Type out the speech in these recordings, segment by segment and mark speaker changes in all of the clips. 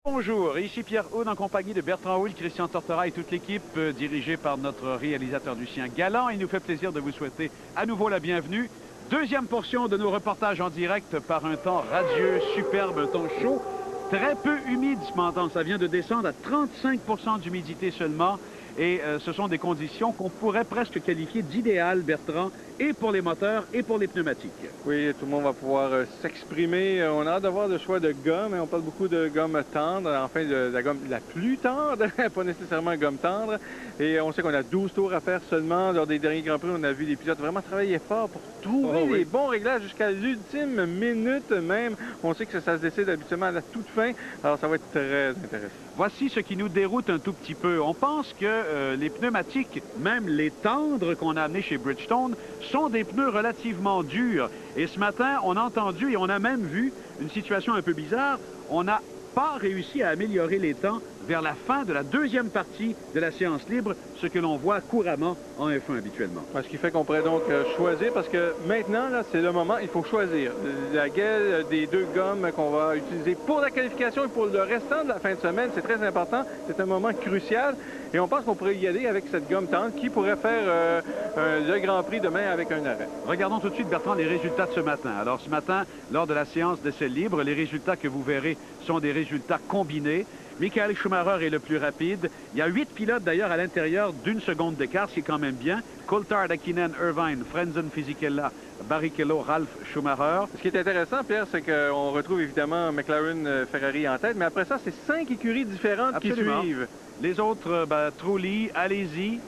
Speaker 1: Bonjour, ici Pierre Houd en compagnie de Bertrand Houle, Christian Tortora et toute l'équipe dirigée par notre réalisateur Lucien Galland. Il nous fait plaisir de vous souhaiter à nouveau la bienvenue. Deuxième portion de nos reportages en direct par un temps radieux, superbe, un temps chaud, très peu humide ce matin. Ça vient de descendre à 35 d'humidité seulement. Et ce sont des conditions qu'on pourrait presque qualifier d'idéales, Bertrand, et pour les moteurs et pour les pneumatiques.
Speaker 2: Oui, tout le monde va pouvoir s'exprimer. On a hâte d'avoir le choix de gomme. On parle beaucoup de gomme tendre, enfin de la gomme la plus tendre, pas nécessairement gomme tendre. Et on sait qu'on a 12 tours à faire seulement. Lors des derniers Grands Prix, on a vu les pilotes vraiment travailler fort pour trouver les bons réglages jusqu'à l'ultime minute même. On sait que ça se décide habituellement à la toute fin. Alors ça va être très intéressant.
Speaker 1: Voici ce qui nous déroute un tout petit peu. On pense que les pneumatiques, même les tendres qu'on a amenés chez Bridgestone, sont des pneus relativement durs. Et ce matin, on a entendu et on a même vu une situation un peu bizarre. On n'a pas réussi à améliorer les temps vers la fin de la deuxième partie de la séance libre, ce que l'on voit couramment en F1 habituellement.
Speaker 2: Ce qui fait qu'on pourrait donc choisir, parce que maintenant, là, c'est le moment, il faut choisir laquelle des deux gommes qu'on va utiliser pour la qualification et pour le restant de la fin de semaine. C'est très important, c'est un moment crucial. Et on pense qu'on pourrait y aller avec cette gomme tendre qui pourrait faire le Grand Prix demain avec un arrêt.
Speaker 1: Regardons tout de suite, Bertrand, les résultats de ce matin. Alors, ce matin, lors de la séance d'essai libre, les résultats que vous verrez sont des résultats combinés. Michael Schumacher est le plus rapide. Il y a 8 pilotes, d'ailleurs, à l'intérieur d'une seconde d'écart, ce qui est quand même bien. Coulthard, Hakkinen, Irvine, Frenzen, Fisichella, Barrichello, Ralph, Schumacher.
Speaker 2: Ce qui est intéressant, Pierre, c'est qu'on retrouve évidemment McLaren, Ferrari en tête, mais après ça, c'est 5 écuries différentes qui suivent.
Speaker 1: Les autres, Trulli, allez-y.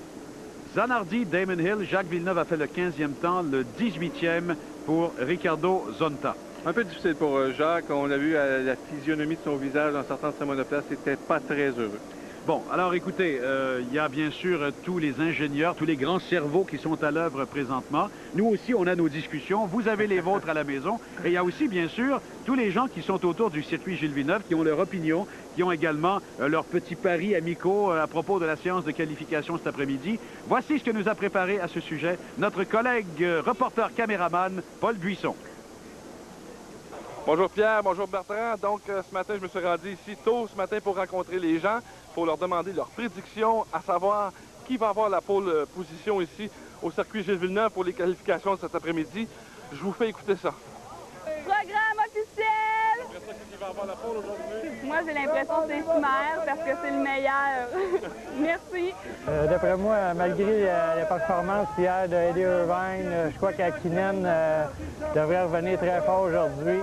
Speaker 1: Zanardi, Damon Hill, Jacques Villeneuve a fait le 15e temps, le 18e pour Ricardo Zonta.
Speaker 2: Un peu difficile pour Jacques. On a vu à la physionomie de son visage en sortant de sa monoplace, c'était pas très heureux.
Speaker 1: Bon, alors écoutez, il y a bien sûr tous les ingénieurs, tous les grands cerveaux qui sont à l'œuvre présentement. Nous aussi, on a nos discussions. Vous avez les vôtres à la maison. Et il y a aussi, bien sûr, tous les gens qui sont autour du circuit Gilles Villeneuve, qui ont leur opinion, qui ont également leurs petits paris amicaux à propos de la séance de qualification cet après-midi. Voici ce que nous a préparé à ce sujet notre collègue reporter caméraman Paul Buisson.
Speaker 3: Bonjour Pierre, bonjour Bertrand. Donc ce matin, je me suis rendu ici tôt ce matin pour rencontrer les gens, pour leur demander leurs prédictions, à savoir qui va avoir la pole position ici au circuit Gilles Villeneuve pour les qualifications de cet après-midi. Je vous fais écouter ça.
Speaker 4: Programme officiel!
Speaker 3: Qui va avoir la pole aujourd'hui?
Speaker 4: Moi, j'ai l'impression que c'est Schumacher parce que c'est le meilleur. Merci.
Speaker 5: D'après moi, malgré la performance hier de Eddie Irvine, je crois qu'Hakkinen devrait revenir très fort aujourd'hui.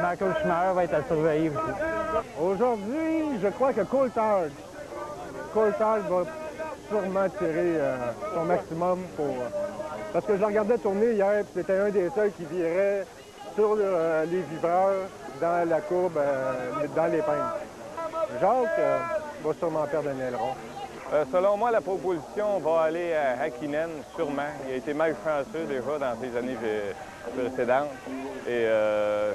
Speaker 5: Michael Schumacher va être à surveiller aussi.
Speaker 6: Aujourd'hui, je crois que Coulthard va sûrement tirer son maximum pour... Parce que je le regardais tourner hier, puis c'était un des seuls qui virait sur les vibreurs dans la courbe, dans les peintes. Jacques va sûrement perdre un aileron.
Speaker 7: Selon moi, la proposition va aller à Hakkinen, sûrement. Il a été malchanceux déjà dans ses années précédentes. Et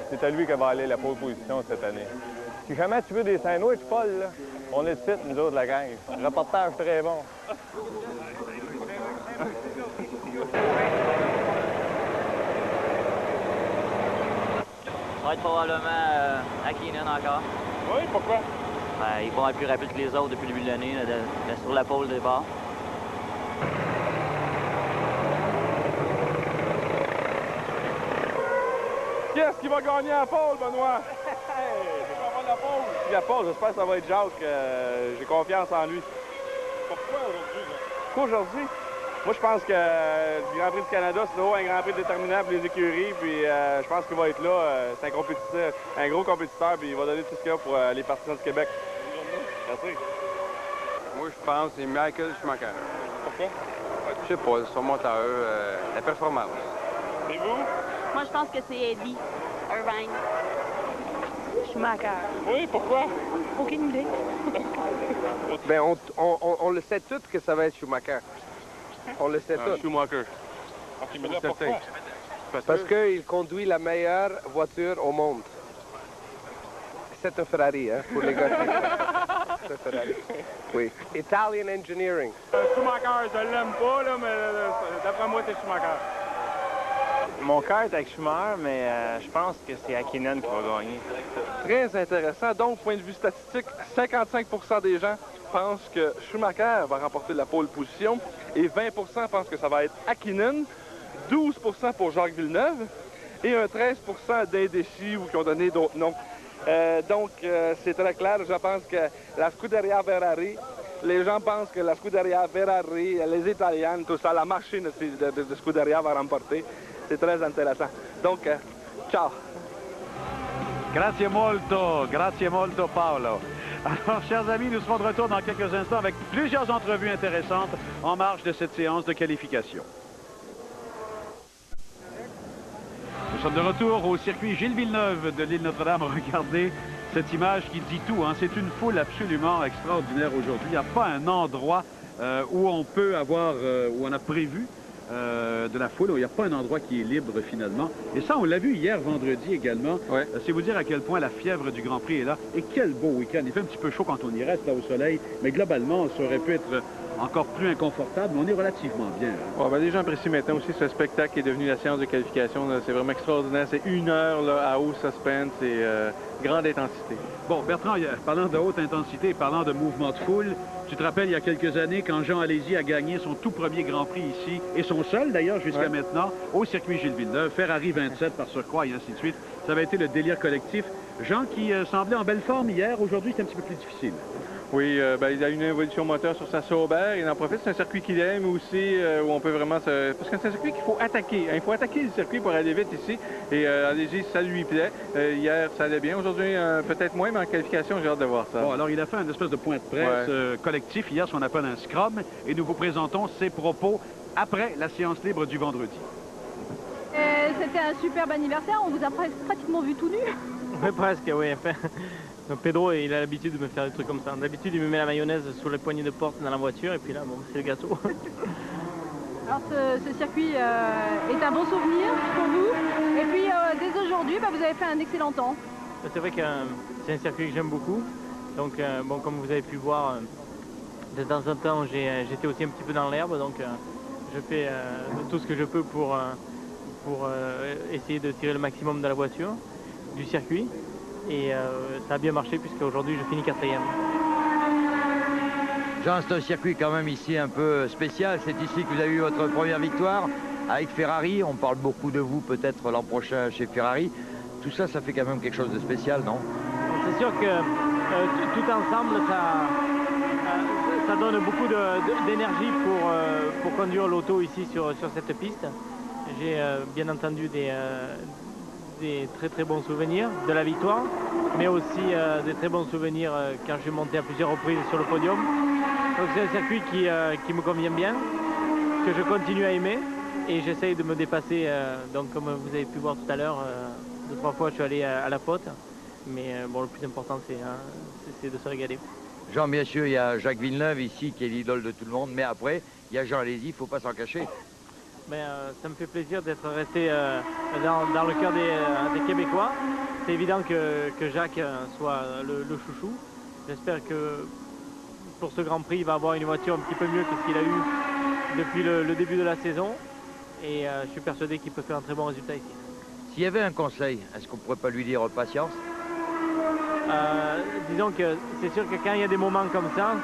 Speaker 7: c'est à lui que va aller la proposition cette année. Si jamais tu veux des sandwichs, Paul, là, on est de site, nous autres, la gang. Reportage très bon.
Speaker 8: Ça va être probablement Hakkinen encore.
Speaker 3: Oui, pourquoi?
Speaker 8: Ben, il va être plus rapide que les autres depuis le début de l'année, sur la pole de départ.
Speaker 3: Qui est-ce qui va gagner la pole, Benoît? Qui va avoir la pole?
Speaker 7: La pole, j'espère que ça va être Jacques. J'ai confiance en lui.
Speaker 3: Pourquoi aujourd'hui?
Speaker 7: Pourquoi aujourd'hui? Moi, je pense que le Grand Prix du Canada, c'est toujours un Grand Prix déterminant pour les écuries. Puis je pense qu'il va être là. C'est un compétiteur, un gros compétiteur, puis il va donner tout ce qu'il y a pour les partisans du Québec. Merci.
Speaker 2: Moi, je pense que c'est Michael Schumacher.
Speaker 3: Pourquoi?
Speaker 2: Je sais pas, son moteur, la performance.
Speaker 3: Et vous?
Speaker 4: Moi, je pense que c'est Eddie Irvine. Schumacher.
Speaker 3: Oui, pourquoi?
Speaker 4: Aucune idée.
Speaker 9: Bien, on le sait tous que ça va être Schumacher. On le sait tous.
Speaker 3: Schumacher. OK, mais là, pourquoi?
Speaker 9: Parce qu'il conduit la meilleure voiture au monde. C'est un Ferrari, hein, pour les gars. C'est un Ferrari. Oui. Italian Engineering.
Speaker 3: Schumacher, je l'aime pas, là, mais d'après moi, c'est Schumacher.
Speaker 10: Mon cœur est avec Schumacher, mais je pense que c'est Häkkinen qui va gagner.
Speaker 3: Très intéressant. Donc, point de vue statistique, 55% des gens pensent que Schumacher va remporter la pole position et 20% pensent que ça va être Häkkinen, 12% pour Jacques Villeneuve et un 13% d'indécis ou qui ont donné d'autres noms. Donc, c'est très clair. Je pense que la Scuderia Ferrari, les gens pensent que la Scuderia Ferrari, les Italiens, tout ça, la machine de Scuderia va remporter. C'est très intéressant. Donc, ciao.
Speaker 1: Grazie molto Paolo. Alors, chers amis, nous serons de retour dans quelques instants avec plusieurs entrevues intéressantes en marge de cette séance de qualification. Nous sommes de retour au circuit Gilles Villeneuve de l'île Notre-Dame. Regardez cette image qui dit tout, hein. C'est une foule absolument extraordinaire aujourd'hui. Il n'y a pas un endroit où on peut avoir, où on a prévu de la foule, où il n'y a pas un endroit qui est libre finalement. Et ça, on l'a vu hier vendredi également. Ouais. C'est vous dire à quel point la fièvre du Grand Prix est là. Et quel beau week-end. Il fait un petit peu chaud quand on y reste là au soleil, mais globalement, ça aurait pu être encore plus inconfortable, mais on est relativement bien. Hein.
Speaker 2: Ouais, ben, les gens apprécient maintenant aussi ce spectacle qui est devenu la séance de qualification. C'est vraiment extraordinaire. C'est 1 heure là, à haut suspense et grande intensité.
Speaker 1: Bon, Bertrand, parlant de haute intensité, parlant de mouvement de foule, tu te rappelles il y a quelques années quand Jean Alesi a gagné son tout premier Grand Prix ici, et son seul d'ailleurs jusqu'à maintenant, au circuit Gilles Villeneuve, Ferrari 27 par surcroît et ainsi de suite. Ça avait été le délire collectif. Jean qui semblait en belle forme hier, aujourd'hui c'est un petit peu plus difficile.
Speaker 2: Oui, ben, il a une évolution moteur sur sa Sauber. Il en profite. C'est un circuit qu'il aime aussi, où on peut vraiment se... Parce que c'est un circuit qu'il faut attaquer. Hein. Il faut attaquer le circuit pour aller vite ici. Et allez-y, ça lui plaît. Hier, ça allait bien. Aujourd'hui, peut-être moins, mais en qualification, j'ai hâte de voir ça.
Speaker 1: Bon, alors il a fait une espèce de point de presse collectif hier, ce qu'on appelle un scrum. Et nous vous présentons ses propos après la séance libre du vendredi.
Speaker 11: C'était un superbe anniversaire. On vous a pratiquement vu tout nu.
Speaker 12: Oui, presque, oui. Pedro, il a l'habitude de me faire des trucs comme ça. D'habitude, il me met la mayonnaise sous les poignées de porte dans la voiture, et puis là, bon, c'est le gâteau.
Speaker 11: Alors, ce circuit est un bon souvenir pour vous. Et puis, dès aujourd'hui, vous avez fait un excellent temps.
Speaker 12: C'est vrai que c'est un circuit que j'aime beaucoup. Donc, bon, comme vous avez pu voir, de temps en temps, j'étais aussi un petit peu dans l'herbe. Donc, je fais tout ce que je peux pour essayer de tirer le maximum de la voiture, du circuit. Et ça a bien marché puisqu'aujourd'hui je finis 4e.
Speaker 13: Jean, c'est un circuit quand même ici un peu spécial. C'est ici que vous avez eu votre première victoire avec Ferrari. On parle beaucoup de vous peut-être l'an prochain chez Ferrari. Tout ça, ça fait quand même quelque chose de spécial, non?
Speaker 12: C'est sûr que tout ensemble, ça donne beaucoup d'énergie pour conduire l'auto ici sur cette piste. J'ai bien entendu des très très bons souvenirs de la victoire, mais aussi des très bons souvenirs quand je suis monté à plusieurs reprises sur le podium. Donc c'est un circuit qui me convient bien, que je continue à aimer, et j'essaye de me dépasser. Donc comme vous avez pu voir tout à l'heure, 2-3 fois je suis allé à la faute, mais bon, le plus important c'est de se régaler.
Speaker 13: Jean, bien sûr, il y a Jacques Villeneuve ici qui est l'idole de tout le monde, mais après il y a Jean Alesi, il ne faut pas s'en cacher.
Speaker 12: Mais, ça me fait plaisir d'être resté dans le cœur des Québécois. C'est évident que Jacques soit le chouchou. J'espère que pour ce Grand Prix, il va avoir une voiture un petit peu mieux que ce qu'il a eu depuis le début de la saison. Et je suis persuadé qu'il peut faire un très bon résultat ici.
Speaker 13: S'il y avait un conseil, est-ce qu'on ne pourrait pas lui dire patience?
Speaker 12: Disons que c'est sûr que quand il y a des moments comme ça,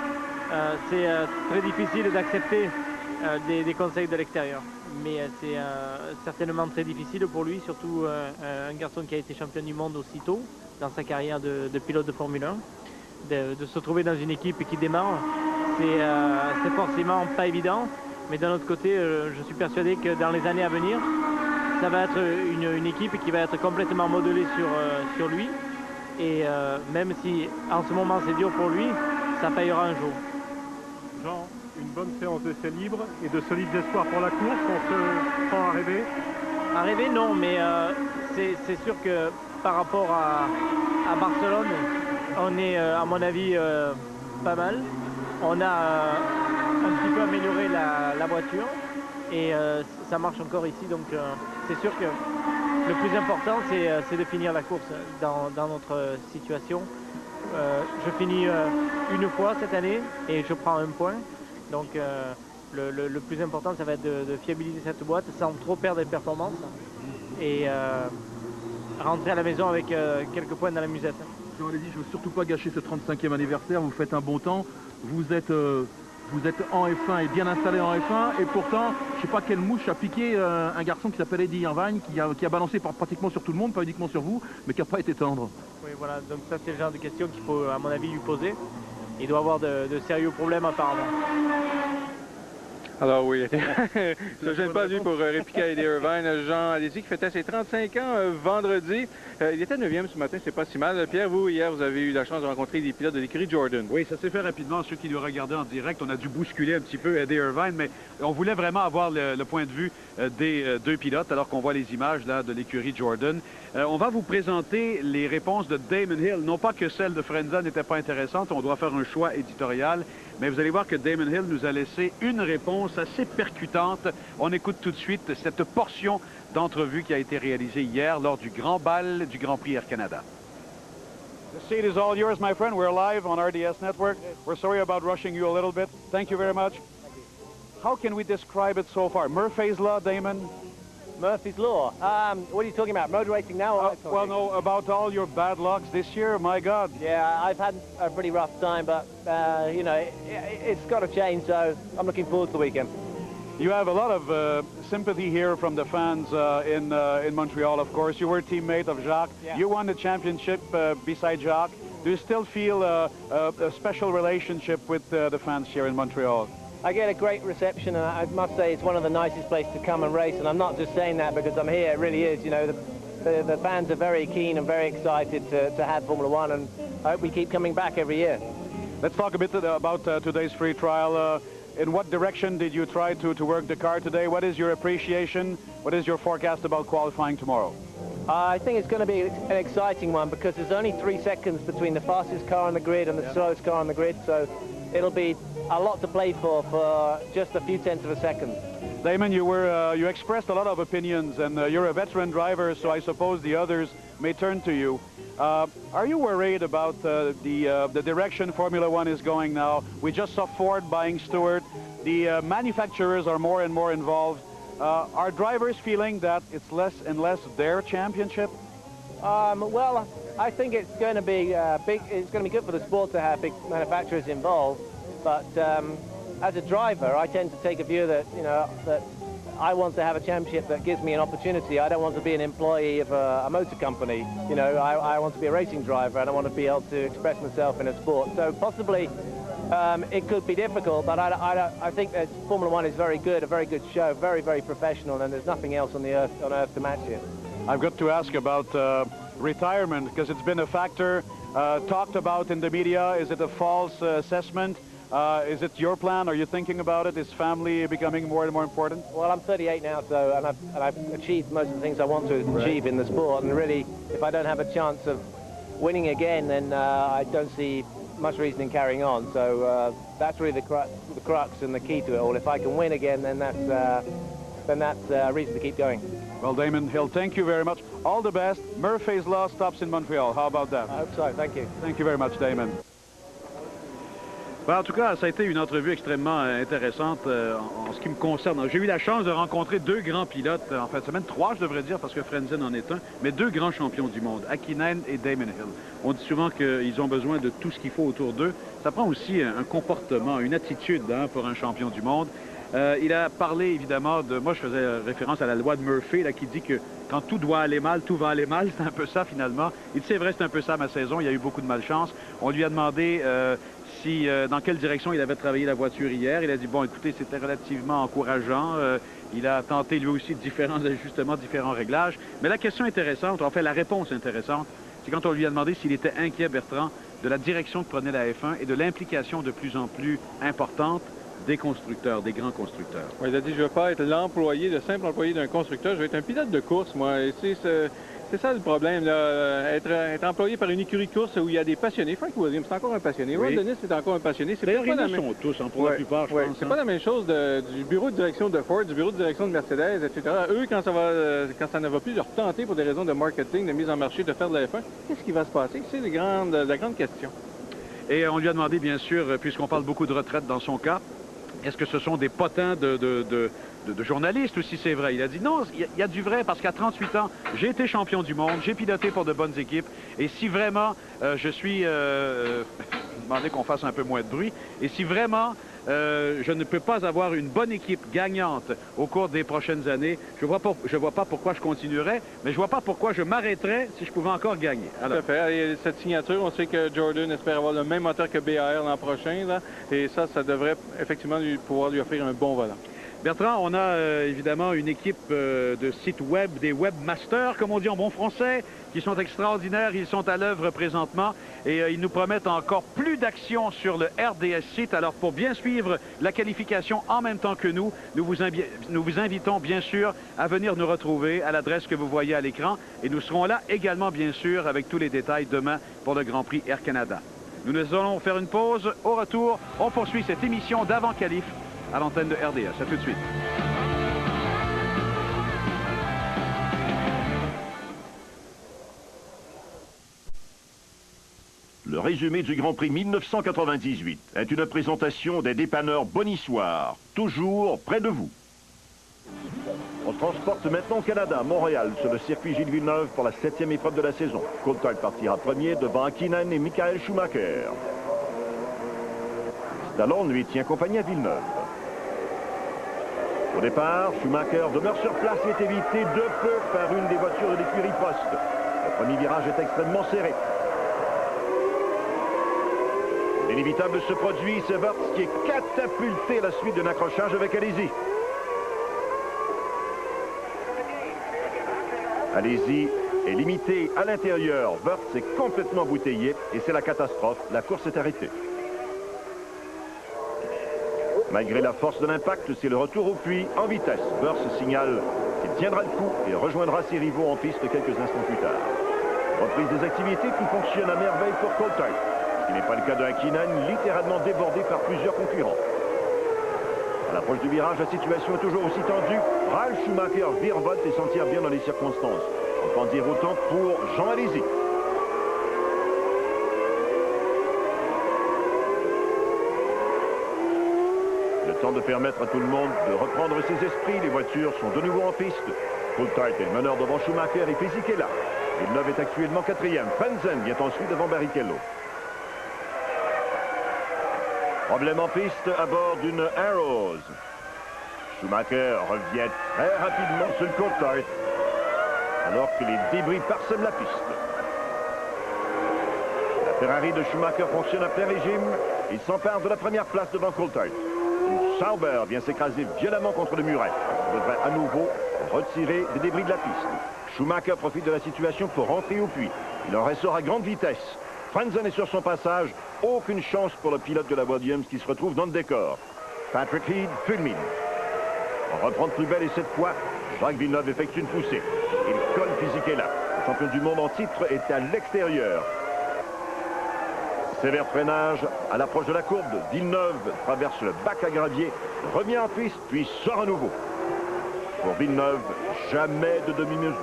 Speaker 12: c'est très difficile d'accepter des conseils de l'extérieur. Mais c'est certainement très difficile pour lui, surtout un garçon qui a été champion du monde aussitôt dans sa carrière de pilote de Formule 1. De se trouver dans une équipe qui démarre, c'est forcément pas évident. Mais d'un autre côté, je suis persuadé que dans les années à venir, ça va être une équipe qui va être complètement modelée sur lui. Et même si en ce moment c'est dur pour lui, ça payera un jour.
Speaker 6: Jean, une bonne séance d'essai libre et de solides espoirs pour la course, on se prend à rêver?
Speaker 12: À rêver, non, mais c'est sûr que par rapport à Barcelone, on est, à mon avis, pas mal. On a un petit peu amélioré la voiture et ça marche encore ici, donc c'est sûr que le plus important, c'est de finir la course dans notre situation. Je finis une fois cette année et je prends un point. Donc le plus important, ça va être de fiabiliser cette boîte sans trop perdre de performance et rentrer à la maison avec quelques points dans la musette.
Speaker 14: Jean Alesi, je ne veux surtout pas gâcher ce 35e anniversaire, vous faites un bon temps, vous êtes en F1 et bien installé en F1, et pourtant, je ne sais pas quelle mouche a piqué un garçon qui s'appelle Eddie Irvine, qui a balancé pratiquement sur tout le monde, pas uniquement sur vous, mais qui n'a pas été tendre.
Speaker 12: Oui, voilà, donc ça c'est le genre de questions qu'il faut, à mon avis, lui poser. Il doit avoir de sérieux problèmes apparemment.
Speaker 2: Alors oui, je ne gêne pas lui pour répliquer à Eddie Irvine. Jean Alesi qui fêtait ses 35 ans vendredi. Il était 9e ce matin, c'est pas si mal. Pierre, vous, hier, vous avez eu la chance de rencontrer des pilotes de l'écurie Jordan.
Speaker 1: Oui, ça s'est fait rapidement. Ceux qui nous regardaient en direct, on a dû bousculer un petit peu Eddie Irvine, mais on voulait vraiment avoir le point de vue des deux pilotes, alors qu'on voit les images là, de l'écurie Jordan. On va vous présenter les réponses de Damon Hill. Non pas que celle de Frenza n'était pas intéressante, on doit faire un choix éditorial, mais vous allez voir que Damon Hill nous a laissé une réponse assez percutante. On écoute tout de suite cette portion d'entrevue qui a été réalisée hier lors du grand bal du Grand Prix Air Canada. The seat is all yours, my friend. We're live on RDS Network. We're sorry about rushing you a little bit. Thank you very much. How can we describe it so far? Murphy's Law, Damon?
Speaker 15: Murphy's Law? What are you talking about? Motor racing now? Or
Speaker 1: well, no, about all your bad lucks this year. My God.
Speaker 15: Yeah, I've had a pretty rough time, but, you know, it's got to change, so I'm looking forward to the weekend.
Speaker 1: You have a lot of sympathy here from the fans in Montreal, of course. You were a teammate of Jacques. Yeah. You won the championship beside Jacques. Do you still feel a special relationship with the fans here in Montreal?
Speaker 15: I get a great reception, and I must say it's one of the nicest places to come and race, and I'm not just saying that because I'm here, it really is. You know, the fans are very keen and very excited to have Formula One, and I hope we keep coming back every year.
Speaker 1: Let's talk a bit about today's free trial. In what direction did you try to work the car today? What is your appreciation? What is your forecast about qualifying tomorrow?
Speaker 15: I think it's going to be an exciting one because there's only 3 seconds between the fastest car on the grid and the slowest car on the grid, so it'll be a lot to play for just a few tenths of a second.
Speaker 1: Damon, you expressed a lot of opinions, and you're a veteran driver, so I suppose the others may turn to you. Are you worried about the direction Formula One is going now? We just saw Ford buying Stewart. The manufacturers are more and more involved. Are drivers feeling that it's less and less their championship?
Speaker 15: Well, I think it's going to be it's going to be good for the sport to have big manufacturers involved. But as a driver, I tend to take a view that that I want to have a championship that gives me an opportunity. I don't want to be an employee of a motor company. You know, I want to be a racing driver, and I want to be able to express myself in a sport. So possibly it could be difficult, but I think that Formula One is very good, a very good show, very, very professional, and there's nothing else on earth to match it.
Speaker 1: I've got to ask about retirement, because it's been a factor talked about in the media. Is it a false assessment? Is it your plan? Are you thinking about it? Is family becoming more and more important?
Speaker 15: Well, I'm 38 now, so and I've achieved most of the things I want to achieve in the sport. And really, if I don't have a chance of winning again, then I don't see much reason in carrying on. So that's really the crux and the key to it all. If I can win again, then that's a reason to keep going.
Speaker 1: Well, Damon Hill, thank you very much. All the best. Murphy's Law stops in Montreal. How about that?
Speaker 15: I hope so. Thank you.
Speaker 1: Thank you very much, Damon. Ben, en tout cas, ça a été une entrevue extrêmement intéressante en ce qui me concerne. J'ai eu la chance de rencontrer 2 grands pilotes, en fin de semaine, 3 je devrais dire, parce que Frenzen en est un, mais 2 grands champions du monde, Hakkinen et Damon Hill. On dit souvent qu'ils ont besoin de tout ce qu'il faut autour d'eux. Ça prend aussi un comportement, une attitude pour un champion du monde. Il a parlé évidemment de... Moi, je faisais référence à la loi de Murphy, là, qui dit que quand tout doit aller mal, tout va aller mal. C'est un peu ça, finalement. Il dit, c'est vrai, c'est un peu ça, ma saison. Il y a eu beaucoup de malchance. On lui a demandé dans quelle direction il avait travaillé la voiture hier. Il a dit, bon, écoutez, c'était relativement encourageant. Il a tenté, lui aussi, différents ajustements, différents réglages. Mais la question intéressante, en fait, la réponse intéressante, c'est quand on lui a demandé s'il était inquiet, Bertrand, de la direction que prenait la F1 et de l'implication de plus en plus importante des constructeurs, des grands constructeurs.
Speaker 2: Oui, il a dit, je ne veux pas être l'employé, le simple employé d'un constructeur, je veux être un pilote de course, moi. Et c'est ça le problème, là. Être employé par une écurie de course où il y a des passionnés. Frank Williams, c'est encore un passionné.
Speaker 1: Oui.
Speaker 2: Ron Dennis, c'est encore un passionné.
Speaker 1: D'ailleurs, ils sont tous, pour la plupart, je pense.
Speaker 2: C'est pas la même chose du bureau de direction de Ford, du bureau de direction de Mercedes, etc. Eux, quand ça ne va plus leur tenter pour des raisons de marketing, de mise en marché, de faire de la F1, qu'est-ce qui va se passer? C'est la grande question.
Speaker 1: Et on lui a demandé, bien sûr, puisqu'on parle beaucoup de retraite dans son cas, est-ce que ce sont des potins de journalistes ou si c'est vrai? Il a dit non, il y a du vrai parce qu'à 38 ans, j'ai été champion du monde, j'ai piloté pour de bonnes équipes. Et si vraiment je suis... demandez qu'on fasse un peu moins de bruit. Et si vraiment je ne peux pas avoir une bonne équipe gagnante au cours des prochaines années, je vois pas pourquoi je continuerais, mais je vois pas pourquoi je m'arrêterais si je pouvais encore gagner. Alors...
Speaker 2: Tout à fait. Et cette signature, on sait que Jordan espère avoir le même moteur que BAR l'an prochain. Là, et ça devrait effectivement pouvoir lui offrir un bon volant.
Speaker 1: Bertrand, on a évidemment une équipe de sites web, des webmasters, comme on dit en bon français, qui sont extraordinaires. Ils sont à l'œuvre présentement et ils nous promettent encore plus d'action sur le RDS site. Alors, pour bien suivre la qualification en même temps que nous vous invitons bien sûr à venir nous retrouver à l'adresse que vous voyez à l'écran. Et nous serons là également, bien sûr, avec tous les détails demain pour le Grand Prix Air Canada. Nous allons faire une pause. Au retour, on poursuit cette émission d'avant-qualif à l'antenne de RDS. À tout de suite.
Speaker 16: Le résumé du Grand Prix 1998 est une présentation des dépanneurs Bonissoir, toujours près de vous. On se transporte maintenant au Canada, à Montréal, sur le circuit Gilles Villeneuve pour la 7e épreuve de la saison. Coulthard partira premier devant Hakkinen et Michael Schumacher. Stallone, lui, tient compagnie à Villeneuve. Au départ, Schumacher demeure sur place et est évité de peu par une des voitures de l'écurie Prost. Le premier virage est extrêmement serré. L'inévitable se produit, c'est Wurz qui est catapulté à la suite d'un accrochage avec Alesi. Alesi est limité à l'intérieur. Wurz est complètement embouteillé et c'est la catastrophe. La course est arrêtée. Malgré la force de l'impact, c'est le retour au puits en vitesse. Wurz signale qu'il tiendra le coup et rejoindra ses rivaux en piste quelques instants plus tard. Reprise des activités, tout fonctionne à merveille pour Coulthard. Ce qui n'est pas le cas de Hakkinen, littéralement débordé par plusieurs concurrents. À l'approche du virage, la situation est toujours aussi tendue. Ralf Schumacher virevolte et s'en tire bien dans les circonstances. On peut en dire autant pour Jean Alesi. Le temps de permettre à tout le monde de reprendre ses esprits. Les voitures sont de nouveau en piste. Coulthard est le meneur devant Schumacher et Fisichella. Villeneuve est actuellement 4e. Frentzen vient ensuite devant Barrichello. Problème en piste à bord d'une Arrows. Schumacher revient très rapidement sur le Coulthard alors que les débris parsèment la piste. La Ferrari de Schumacher fonctionne à plein régime. Il s'empare de la première place devant Coulthard. Sauber vient s'écraser violemment contre le muret. Il devrait à nouveau retirer des débris de la piste. Schumacher profite de la situation pour rentrer au puits. Il en ressort à grande vitesse. Frentzen est sur son passage. Aucune chance pour le pilote de la Williams qui se retrouve dans le décor. Patrick Head fulmine. On reprend de plus belle et cette fois, Jacques Villeneuve effectue une poussée. Il colle Fisichella. Le champion du monde en titre est à l'extérieur. Sévère freinage à l'approche de la courbe. Villeneuve traverse le bac à gravier, revient en piste, puis sort à nouveau. Pour Villeneuve, jamais de demi-mesure.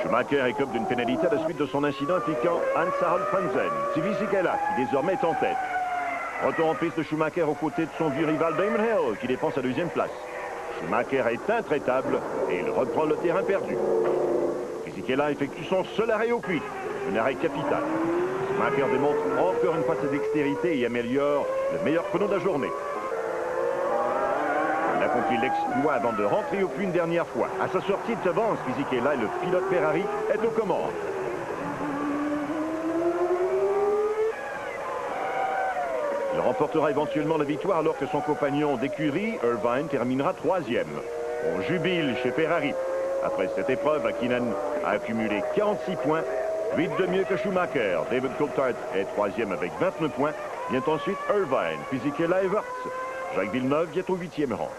Speaker 16: Schumacher écope d'une pénalité à la suite de son incident impliquant Hans-Harald Frentzen. C'est Fisichella qui désormais est en tête. Retour en piste de Schumacher aux côtés de son vieux rival Damon Hill qui défend sa 2e place. Schumacher est intraitable et il reprend le terrain perdu. Fisichella effectue son seul arrêt au puits. Un arrêt capital. Schumacher démontre encore une fois sa dextérité et améliore le meilleur chrono de la journée. Il accomplit l'exploit avant de rentrer au puits une dernière fois. À sa sortie de devance, Fisichella et le pilote Ferrari est aux commandes. Il remportera éventuellement la victoire alors que son compagnon d'écurie, Irvine, terminera 3e. On jubile chez Ferrari. Après cette épreuve, Hakkinen a accumulé 46 points, 8 de mieux que Schumacher. David Coulthard est 3e avec 29 points. Vient ensuite Irvine, Fisichella et Wurz. Jacques Villeneuve vient au 8e rang.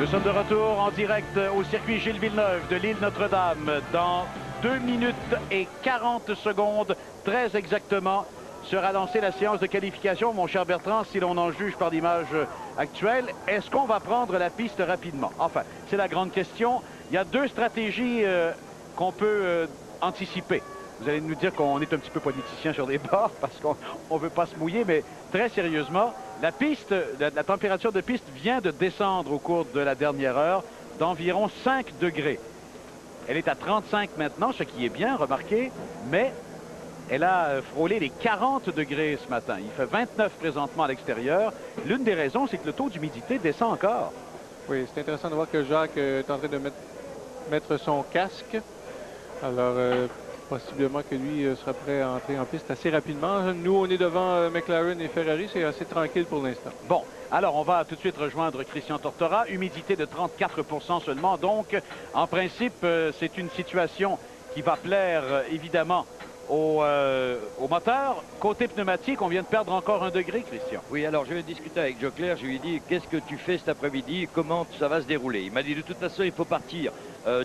Speaker 1: Nous sommes de retour en direct au circuit Gilles Villeneuve de l'île Notre-Dame dans 2 minutes et 40 secondes, très exactement, sera lancée la séance de qualification. Mon cher Bertrand, si l'on en juge par l'image actuelle, est-ce qu'on va prendre la piste rapidement? Enfin, c'est la grande question. Il y a deux stratégies qu'on peut anticiper. Vous allez nous dire qu'on est un petit peu politicien sur des bords parce qu'on ne veut pas se mouiller, mais très sérieusement, la température de piste vient de descendre au cours de la dernière heure d'environ 5 degrés. Elle est à 35 maintenant, ce qui est bien, remarquez, mais elle a frôlé les 40 degrés ce matin. Il fait 29 présentement à l'extérieur. L'une des raisons, c'est que le taux d'humidité descend encore.
Speaker 2: Oui, c'est intéressant de voir que Jacques est en train de mettre son casque. Alors, possiblement que lui sera prêt à entrer en piste assez rapidement. Nous, on est devant McLaren et Ferrari. C'est assez tranquille pour l'instant.
Speaker 1: Bon, alors on va tout de suite rejoindre Christian Tortora. Humidité de 34% seulement. Donc, en principe, c'est une situation qui va plaire, évidemment, au moteur. Côté pneumatique, on vient de perdre encore 1 degré, Christian.
Speaker 13: Oui, alors je vais discuter avec Joe Clair. Je lui ai dit, qu'est-ce que tu fais cet après-midi? Comment ça va se dérouler? Il m'a dit, de toute façon, il faut partir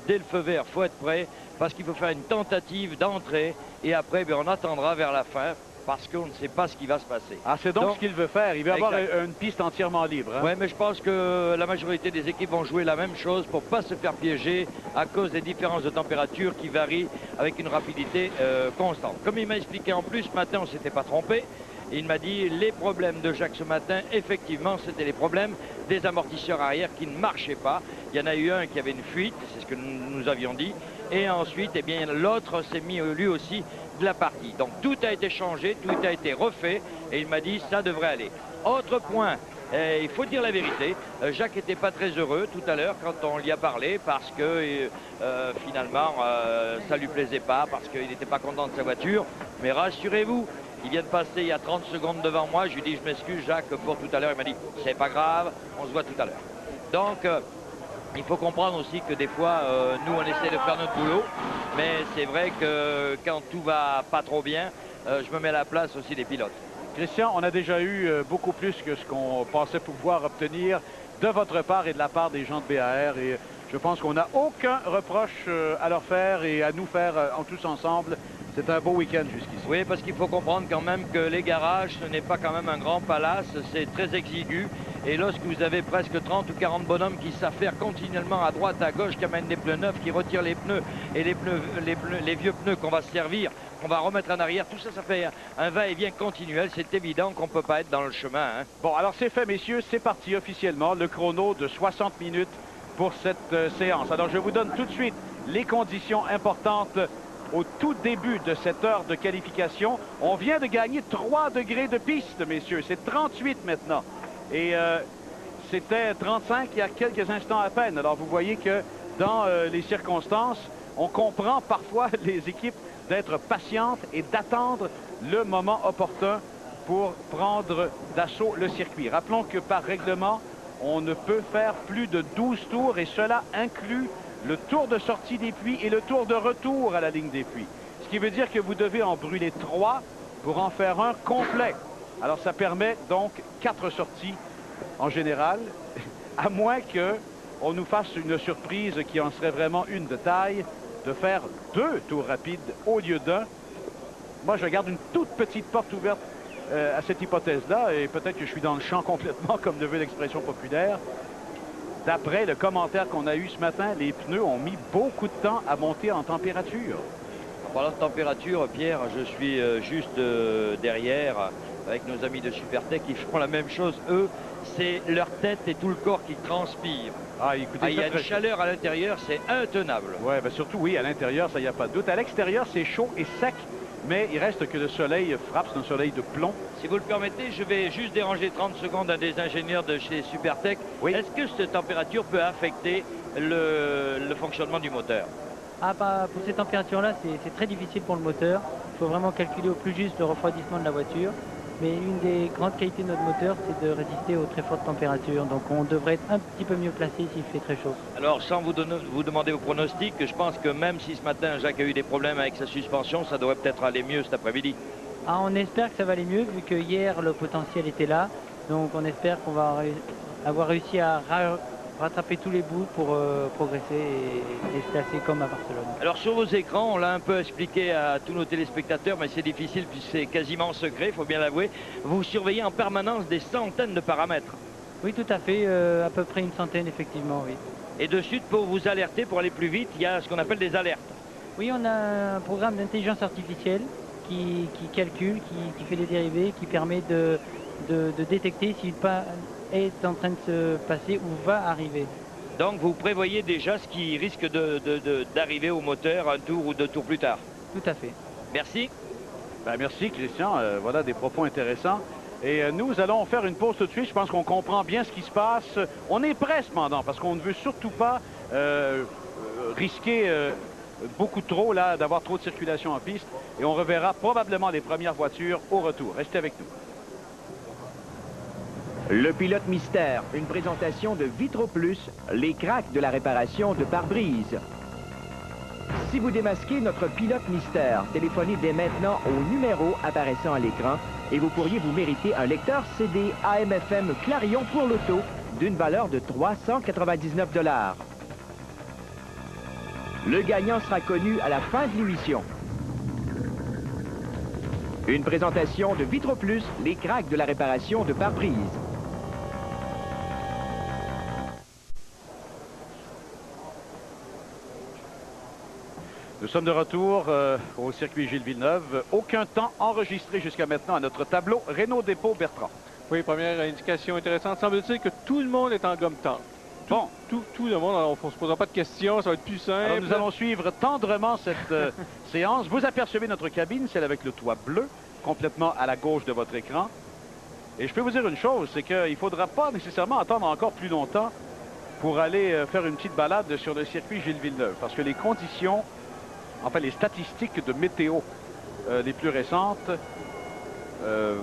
Speaker 13: dès le feu vert. Il faut être prêt parce qu'il faut faire une tentative d'entrée. Et après, on attendra vers la fin parce qu'on ne sait pas ce qui va se passer.
Speaker 1: Ah, c'est donc ce qu'il veut faire. Il veut avoir une piste entièrement libre. Hein?
Speaker 13: Oui, mais je pense que la majorité des équipes vont jouer la même chose pour ne pas se faire piéger à cause des différences de température qui varient avec une rapidité constante. Comme il m'a expliqué en plus, ce matin, on ne s'était pas trompé. Il m'a dit les problèmes de Jacques ce matin, effectivement, c'était les problèmes des amortisseurs arrière qui ne marchaient pas. Il y en a eu un qui avait une fuite, c'est ce que nous avions dit. Et ensuite, eh bien, l'autre s'est mis lui aussi de la partie. Donc tout a été changé, tout a été refait. Et il m'a dit ça devrait aller. Autre point, il faut dire la vérité. Jacques n'était pas très heureux tout à l'heure quand on lui a parlé parce que finalement, ça ne lui plaisait pas, parce qu'il n'était pas content de sa voiture. Mais rassurez-vous, il vient de passer il y a 30 secondes devant moi. Je lui dis, je m'excuse Jacques pour tout à l'heure. Il m'a dit, c'est pas grave, on se voit tout à l'heure. Donc, il faut comprendre aussi que des fois, nous, on essaie de faire notre boulot. Mais c'est vrai que quand tout va pas trop bien, je me mets à la place aussi des pilotes.
Speaker 1: Christian, on a déjà eu beaucoup plus que ce qu'on pensait pouvoir obtenir de votre part et de la part des gens de BAR. Et je pense qu'on n'a aucun reproche à leur faire et à nous faire en tous ensemble. C'est un beau week-end jusqu'ici.
Speaker 13: Oui, parce qu'il faut comprendre quand même que les garages, ce n'est pas quand même un grand palace, c'est très exigu. Et lorsque vous avez presque 30 ou 40 bonhommes qui s'affairent continuellement à droite, à gauche, qui amènent des pneus neufs, qui retirent les pneus et les vieux pneus qu'on va se servir, qu'on va remettre en arrière, tout ça, ça fait un va-et-vient continuel. C'est évident qu'on ne peut pas être dans le chemin. Hein.
Speaker 1: Bon, alors c'est fait, messieurs, c'est parti officiellement. Le chrono de 60 minutes pour cette séance. Alors je vous donne tout de suite les conditions importantes au tout début de cette heure de qualification. On vient de gagner 3 degrés de piste, messieurs. C'est 38 maintenant. Et c'était 35 il y a quelques instants à peine. Alors vous voyez que dans les circonstances, on comprend parfois les équipes d'être patientes et d'attendre le moment opportun pour prendre d'assaut le circuit. Rappelons que par règlement, on ne peut faire plus de 12 tours et cela inclut le tour de sortie des puits et le tour de retour à la ligne des puits. Ce qui veut dire que vous devez en brûler 3 pour en faire un complet. Alors ça permet donc 4 sorties en général, à moins qu'on nous fasse une surprise qui en serait vraiment une de taille, de faire 2 tours rapides au lieu d'un. Moi, je garde une toute petite porte ouverte à cette hypothèse-là, et peut-être que je suis dans le champ complètement, comme le veut l'expression populaire. D'après le commentaire qu'on a eu ce matin, les pneus ont mis beaucoup de temps à monter en température.
Speaker 13: En parlant de température, Pierre, je suis juste derrière avec nos amis de Supertech. Ils font la même chose. Eux, c'est leur tête et tout le corps qui transpire.
Speaker 1: Ah, écoutez,
Speaker 13: il y a une chaleur à l'intérieur, c'est intenable.
Speaker 1: Oui, ben surtout, oui, à l'intérieur, ça, il n'y a pas de doute. À l'extérieur, c'est chaud et sec, mais il reste que le soleil frappe, c'est un soleil de plomb.
Speaker 13: Si vous le permettez, je vais juste déranger 30 secondes un des ingénieurs de chez Supertech. Oui. Est-ce que cette température peut affecter le fonctionnement du moteur?
Speaker 17: Ah, bah, pour ces températures-là, c'est très difficile pour le moteur. Il faut vraiment calculer au plus juste le refroidissement de la voiture. Mais une des grandes qualités de notre moteur, c'est de résister aux très fortes températures. Donc on devrait être un petit peu mieux placé s'il fait très chaud.
Speaker 13: Alors sans vous demander vos pronostics, je pense que même si ce matin Jacques a eu des problèmes avec sa suspension, ça devrait peut-être aller mieux cet après-midi.
Speaker 17: Ah, on espère que ça va aller mieux, vu que hier le potentiel était là. Donc on espère qu'on va avoir réussi à rattraper tous les bouts pour progresser et se placer comme à Barcelone.
Speaker 13: Alors sur vos écrans, on l'a un peu expliqué à tous nos téléspectateurs, mais c'est difficile puisque c'est quasiment secret, il faut bien l'avouer. Vous surveillez en permanence des centaines de paramètres.
Speaker 17: Oui, tout à fait, à peu près une centaine, effectivement, oui.
Speaker 13: Et de suite, pour vous alerter, pour aller plus vite, il y a ce qu'on appelle des alertes.
Speaker 17: Oui, on a un programme d'intelligence artificielle qui calcule, qui fait des dérivés, qui permet de détecter si le pas est en train de se passer ou va arriver.
Speaker 13: Donc vous prévoyez déjà ce qui risque d'arriver au moteur un tour ou deux tours plus tard.
Speaker 17: Tout à fait.
Speaker 13: Merci.
Speaker 1: Ben, merci Christian, voilà des propos intéressants. Et nous allons faire une pause tout de suite. Je pense qu'on comprend bien ce qui se passe. On est prêt cependant, parce qu'on ne veut surtout pas risquer beaucoup trop là d'avoir trop de circulation en piste. Et on reverra probablement les premières voitures au retour. Restez avec nous.
Speaker 18: Le pilote mystère, une présentation de Vitro Plus, les cracks de la réparation de pare-brise. Si vous démasquez notre pilote mystère, téléphonez dès maintenant au numéro apparaissant à l'écran et vous pourriez vous mériter un lecteur CD AM/FM Clarion pour l'auto d'une valeur de 399 $. Le gagnant sera connu à la fin de l'émission. Une présentation de Vitro Plus, les cracks de la réparation de pare-brise.
Speaker 1: Nous sommes de retour au circuit Gilles Villeneuve. Aucun temps enregistré jusqu'à maintenant à notre tableau Renault Dépôt Bertrand.
Speaker 2: Oui, première indication intéressante. Semble-t-il que tout le monde est en gomme tendre.
Speaker 1: Bon.
Speaker 2: Tout le monde, alors on ne se posera pas de questions, ça va être plus simple.
Speaker 1: Alors, nous allons suivre tendrement cette séance. Vous apercevez notre cabine, celle avec le toit bleu, complètement à la gauche de votre écran. Et je peux vous dire une chose, c'est qu'il ne faudra pas nécessairement attendre encore plus longtemps pour aller faire une petite balade sur le circuit Gilles Villeneuve. Parce que les conditions, enfin les statistiques de météo les plus récentes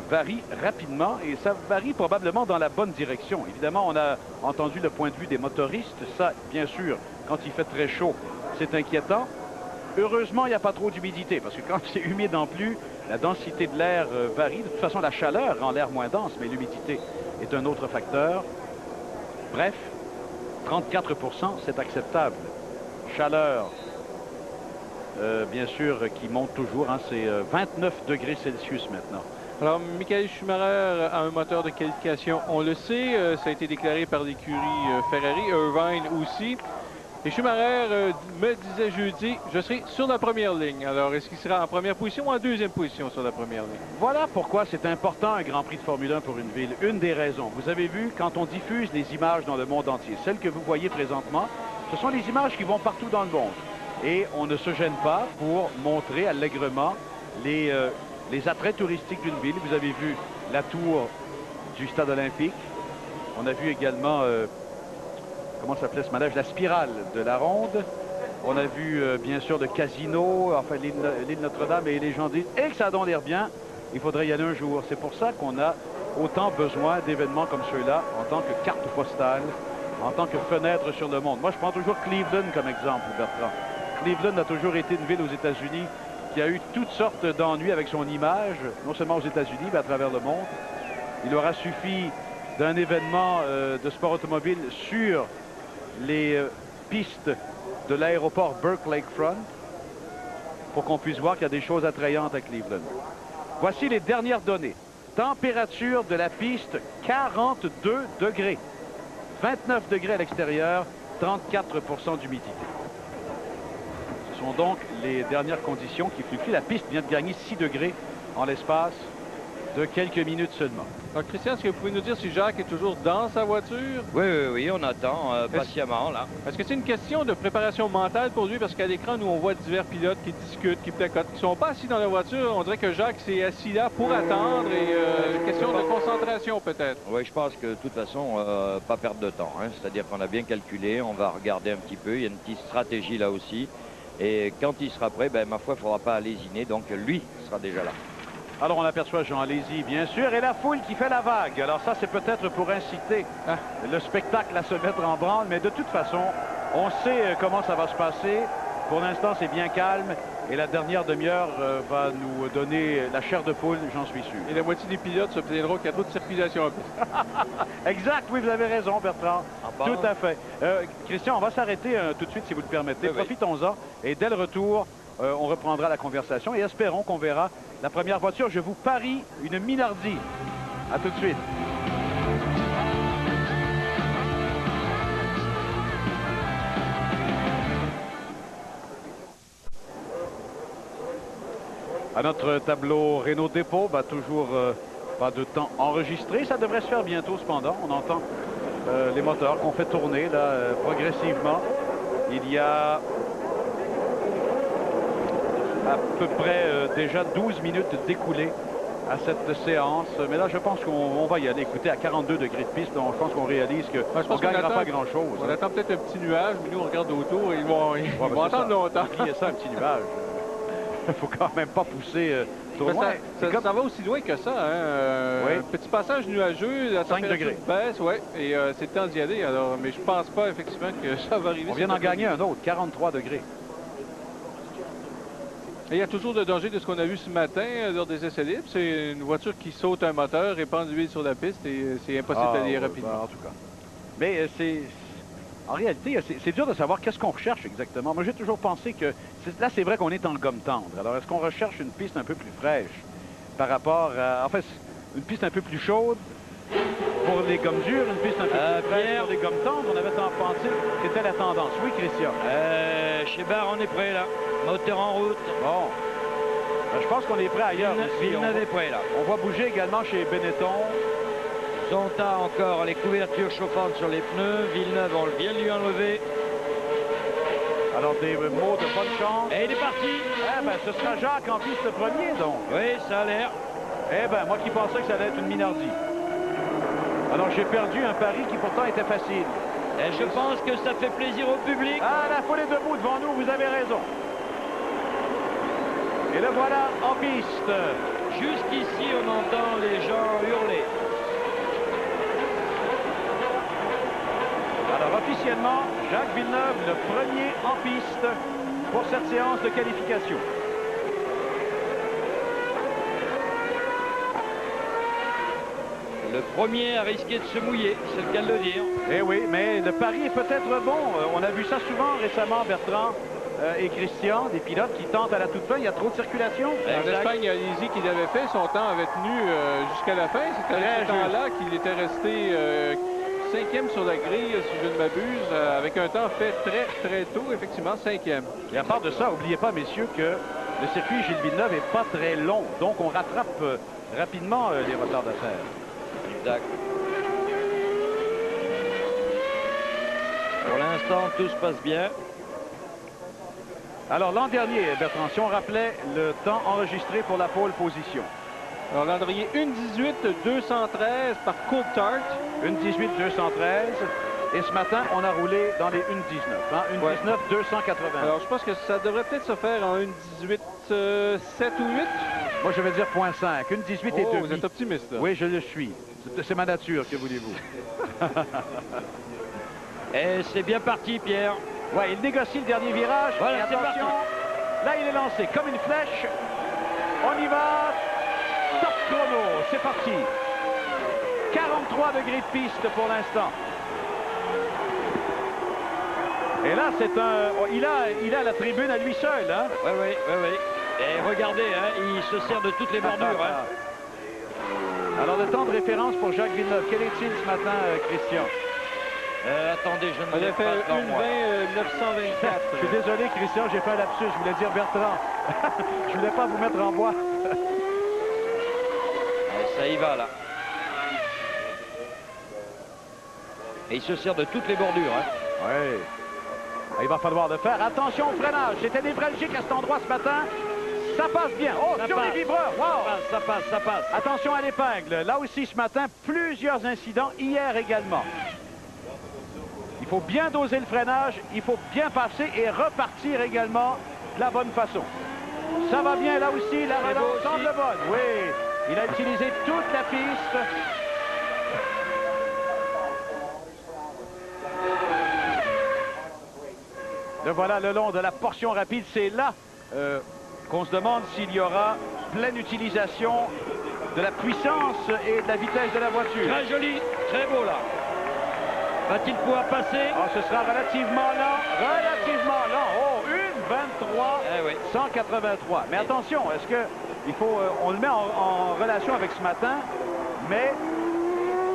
Speaker 1: varient rapidement et ça varie probablement dans la bonne direction. Évidemment, on a entendu le point de vue des motoristes. Ça, bien sûr, quand il fait très chaud, c'est inquiétant. Heureusement, il n'y a pas trop d'humidité parce que quand c'est humide en plus, la densité de l'air varie. De toute façon, la chaleur rend l'air moins dense, mais l'humidité est un autre facteur. Bref, 34 %, c'est acceptable. Chaleur, bien sûr, qui monte toujours. Hein, c'est 29 degrés Celsius maintenant.
Speaker 2: Alors, Michael Schumacher a un moteur de qualification, on le sait. Ça a été déclaré par l'écurie Ferrari, Irvine aussi. Et Schumacher me disait jeudi, je serai sur la première ligne. Alors, est-ce qu'il sera en première position ou en deuxième position sur la première ligne?
Speaker 1: Voilà pourquoi c'est important un Grand Prix de Formule 1 pour une ville. Une des raisons. Vous avez vu, quand on diffuse les images dans le monde entier, celles que vous voyez présentement, ce sont les images qui vont partout dans le monde. Et on ne se gêne pas pour montrer allègrement les attraits touristiques d'une ville. Vous avez vu la tour du stade olympique. On a vu également, comment s'appelait ce manège, la spirale de la ronde. On a vu, bien sûr, le casino, enfin l'île Notre-Dame, et les gens disent « Et que ça a donc l'air bien, il faudrait y aller un jour ». C'est pour ça qu'on a autant besoin d'événements comme ceux-là en tant que carte postale, en tant que fenêtre sur le monde. Moi, je prends toujours Cleveland comme exemple, Bertrand. Cleveland a toujours été une ville aux États-Unis qui a eu toutes sortes d'ennuis avec son image, non seulement aux États-Unis, mais à travers le monde. Il aura suffi d'un événement de sport automobile sur les pistes de l'aéroport Burke Lakefront pour qu'on puisse voir qu'il y a des choses attrayantes à Cleveland. Voici les dernières données. Température de la piste, 42 degrés. 29 degrés à l'extérieur, 34 % d'humidité. Ce sont donc les dernières conditions qui fluctuent. La piste vient de gagner 6 degrés en l'espace de quelques minutes seulement.
Speaker 2: Alors, Christian, est-ce que vous pouvez nous dire si Jacques est toujours dans sa voiture?
Speaker 13: Oui, on attend patiemment, là.
Speaker 2: Est-ce que c'est une question de préparation mentale pour lui? Parce qu'à l'écran, nous, on voit divers pilotes qui discutent, qui placotent, qui ne sont pas assis dans la voiture. On dirait que Jacques s'est assis là pour attendre et question de concentration, peut-être.
Speaker 13: Oui, je pense que, de toute façon, pas perdre de temps. Hein. C'est-à-dire qu'on a bien calculé, on va regarder un petit peu. Il y a une petite stratégie là aussi. Et quand il sera prêt, ben, ma foi, il ne faudra pas lésiner. Donc, lui sera déjà là.
Speaker 1: Alors, on aperçoit Jean Lézy, bien sûr, et la foule qui fait la vague. Alors ça, c'est peut-être pour inciter le spectacle à se mettre en branle, mais de toute façon, on sait comment ça va se passer. Pour l'instant, c'est bien calme, et la dernière demi-heure va nous donner la chair de poule, j'en suis sûr.
Speaker 2: Et la moitié des pilotes se plaindront qu'il y a trop de circulation.
Speaker 1: Exact, oui, vous avez raison, Bertrand.
Speaker 13: bon?
Speaker 1: Tout à fait. Christian, on va s'arrêter tout de suite, si vous le permettez.
Speaker 13: Oui, oui.
Speaker 1: Profitons-en. Et dès le retour, on reprendra la conversation et espérons qu'on verra la première voiture. Je vous parie une Minardi. À tout de suite. À notre tableau Renault Dépôt, toujours pas de temps enregistré. Ça devrait se faire bientôt, cependant. On entend les moteurs qu'on fait tourner là, progressivement. Il y a à peu près déjà 12 minutes d'écoulées à cette séance. Mais là, je pense qu'on va y aller. Écoutez, à 42 degrés de piste, je pense qu'on réalise qu'on ne gagnera pas grand-chose.
Speaker 2: On attend peut-être un petit nuage, mais nous, on regarde autour et ils vont attendre longtemps.
Speaker 1: Il y a ça, un petit nuage. Il ne faut quand même pas pousser trop loin.
Speaker 2: Ça va aussi loin que ça. Hein?
Speaker 1: Oui.
Speaker 2: Petit passage nuageux, la
Speaker 1: 5 degrés.
Speaker 2: baisse, oui, et c'est le temps d'y aller. Alors, mais je pense pas effectivement que ça va arriver.
Speaker 1: On vient d'en gagner un autre, 43 degrés.
Speaker 2: Et il y a toujours le danger de ce qu'on a vu ce matin lors des essais libres. C'est une voiture qui saute un moteur, répand de l'huile sur la piste et c'est impossible d'aller rapidement.
Speaker 1: En tout cas. Mais en réalité, c'est dur de savoir qu'est-ce qu'on recherche exactement. Moi, j'ai toujours pensé que là, c'est vrai qu'on est dans le gomme tendre. Alors, est-ce qu'on recherche une piste un peu plus fraîche par rapport à... En fait, une piste un peu plus chaude pour les gommes dures, une piste un peu plus fraîche pour les gommes tendres? On avait pensé que c'était la tendance. Oui, Christian?
Speaker 13: Chez Barre, on est prêt, là. Moteur en route.
Speaker 1: Bon. Je pense qu'on est prêt ailleurs.
Speaker 13: Villeneuve est prêt, là.
Speaker 1: On va bouger également chez Benetton.
Speaker 13: Zonta encore les couvertures chauffantes sur les pneus. Villeneuve, on vient de lui enlever.
Speaker 1: Alors des mots de bonne chance.
Speaker 13: Et il est parti.
Speaker 1: Ce sera Jacques en piste premier, donc.
Speaker 13: Oui, ça a l'air.
Speaker 1: Moi qui pensais que ça allait être une Minardi. Alors j'ai perdu un pari qui pourtant était facile.
Speaker 13: Et je pense que ça fait plaisir au public.
Speaker 1: Ah, la foule est debout devant nous, vous avez raison. Et le voilà en piste.
Speaker 13: Jusqu'ici, on entend les gens hurler.
Speaker 1: Alors officiellement, Jacques Villeneuve, le premier en piste pour cette séance de qualification.
Speaker 13: Le premier a risqué de se mouiller, c'est le cas de le dire.
Speaker 1: Eh oui, mais le pari est peut-être bon. On a vu ça souvent récemment, Bertrand et Christian, des pilotes qui tentent à la toute fin. Il y a trop de circulation.
Speaker 2: En Espagne, il y a Lisi qui l'avait fait. Son temps avait tenu jusqu'à la fin. C'était à ce temps-là qu'il était resté 5e sur la grille, si je ne m'abuse, avec un temps fait très tôt, effectivement, 5e.
Speaker 1: Et à part de ça, n'oubliez pas, messieurs, que le circuit Gilles Villeneuve n'est pas très long. Donc, on rattrape rapidement les retardataires.
Speaker 13: Exact. Pour l'instant, tout se passe bien.
Speaker 1: Alors, l'an dernier, Bertrand, si on rappelait le temps enregistré pour la pole position.
Speaker 2: Alors, Landrier, 1:18,213 par Coulthard.
Speaker 1: 1:18,213. Et ce matin, on a roulé dans les 1:19. 1:19,280.
Speaker 2: Alors, je pense que ça devrait peut-être se faire en 1:18,7 ou 8.
Speaker 1: Moi, je vais dire 0.5. 1:18 et 2.
Speaker 2: Vous êtes optimiste, là.
Speaker 1: Oui, je le suis. C'est ma nature, que voulez-vous?
Speaker 13: Et c'est bien parti, Pierre.
Speaker 1: Ouais, il négocie le dernier virage.
Speaker 13: Voilà, c'est
Speaker 1: attention.
Speaker 13: parti.
Speaker 1: Là, il est lancé comme une flèche. On y va. Top chrono. C'est parti. 43 degrés de piste pour l'instant. Et là, c'est un... Il a la tribune à lui seul. Hein?
Speaker 13: Oui. Et regardez, hein, il se sert de toutes les bordures. Hein.
Speaker 1: Alors, le temps de référence pour Jacques Villeneuve. Quel est-il ce matin, Christian?
Speaker 13: Attendez, je ne
Speaker 2: l'ai
Speaker 13: pas
Speaker 2: fait 1:20,924.
Speaker 1: Je suis désolé, Christian, j'ai fait un lapsus. Je voulais dire Bertrand. Je voulais pas vous mettre en voie.
Speaker 13: Ça y va, là. Et il se sert de toutes les bordures. Hein.
Speaker 1: Oui. Il va falloir le faire. Attention au freinage. C'était névralgique à cet endroit ce matin. Ça passe bien. Oh,
Speaker 13: ça
Speaker 1: sur
Speaker 13: passe.
Speaker 1: les vibreurs. Wow.
Speaker 13: Ça passe.
Speaker 1: Attention à l'épingle. Là aussi ce matin, plusieurs incidents. Hier également. Il faut bien doser le freinage. Il faut bien passer et repartir également de la bonne façon. Ça va bien là aussi. La relance semble bonne. Oui. Il a utilisé toute la piste. Le voilà le long de la portion rapide. C'est là qu'on se demande s'il y aura pleine utilisation de la puissance et de la vitesse de la voiture.
Speaker 13: Très joli. très beau là. Va-t-il pouvoir passer?
Speaker 1: Ah, ce sera relativement lent. Relativement lent. Oh, 1,23, 183. Mais attention, est-ce que il faut, on le met en relation avec ce matin, mais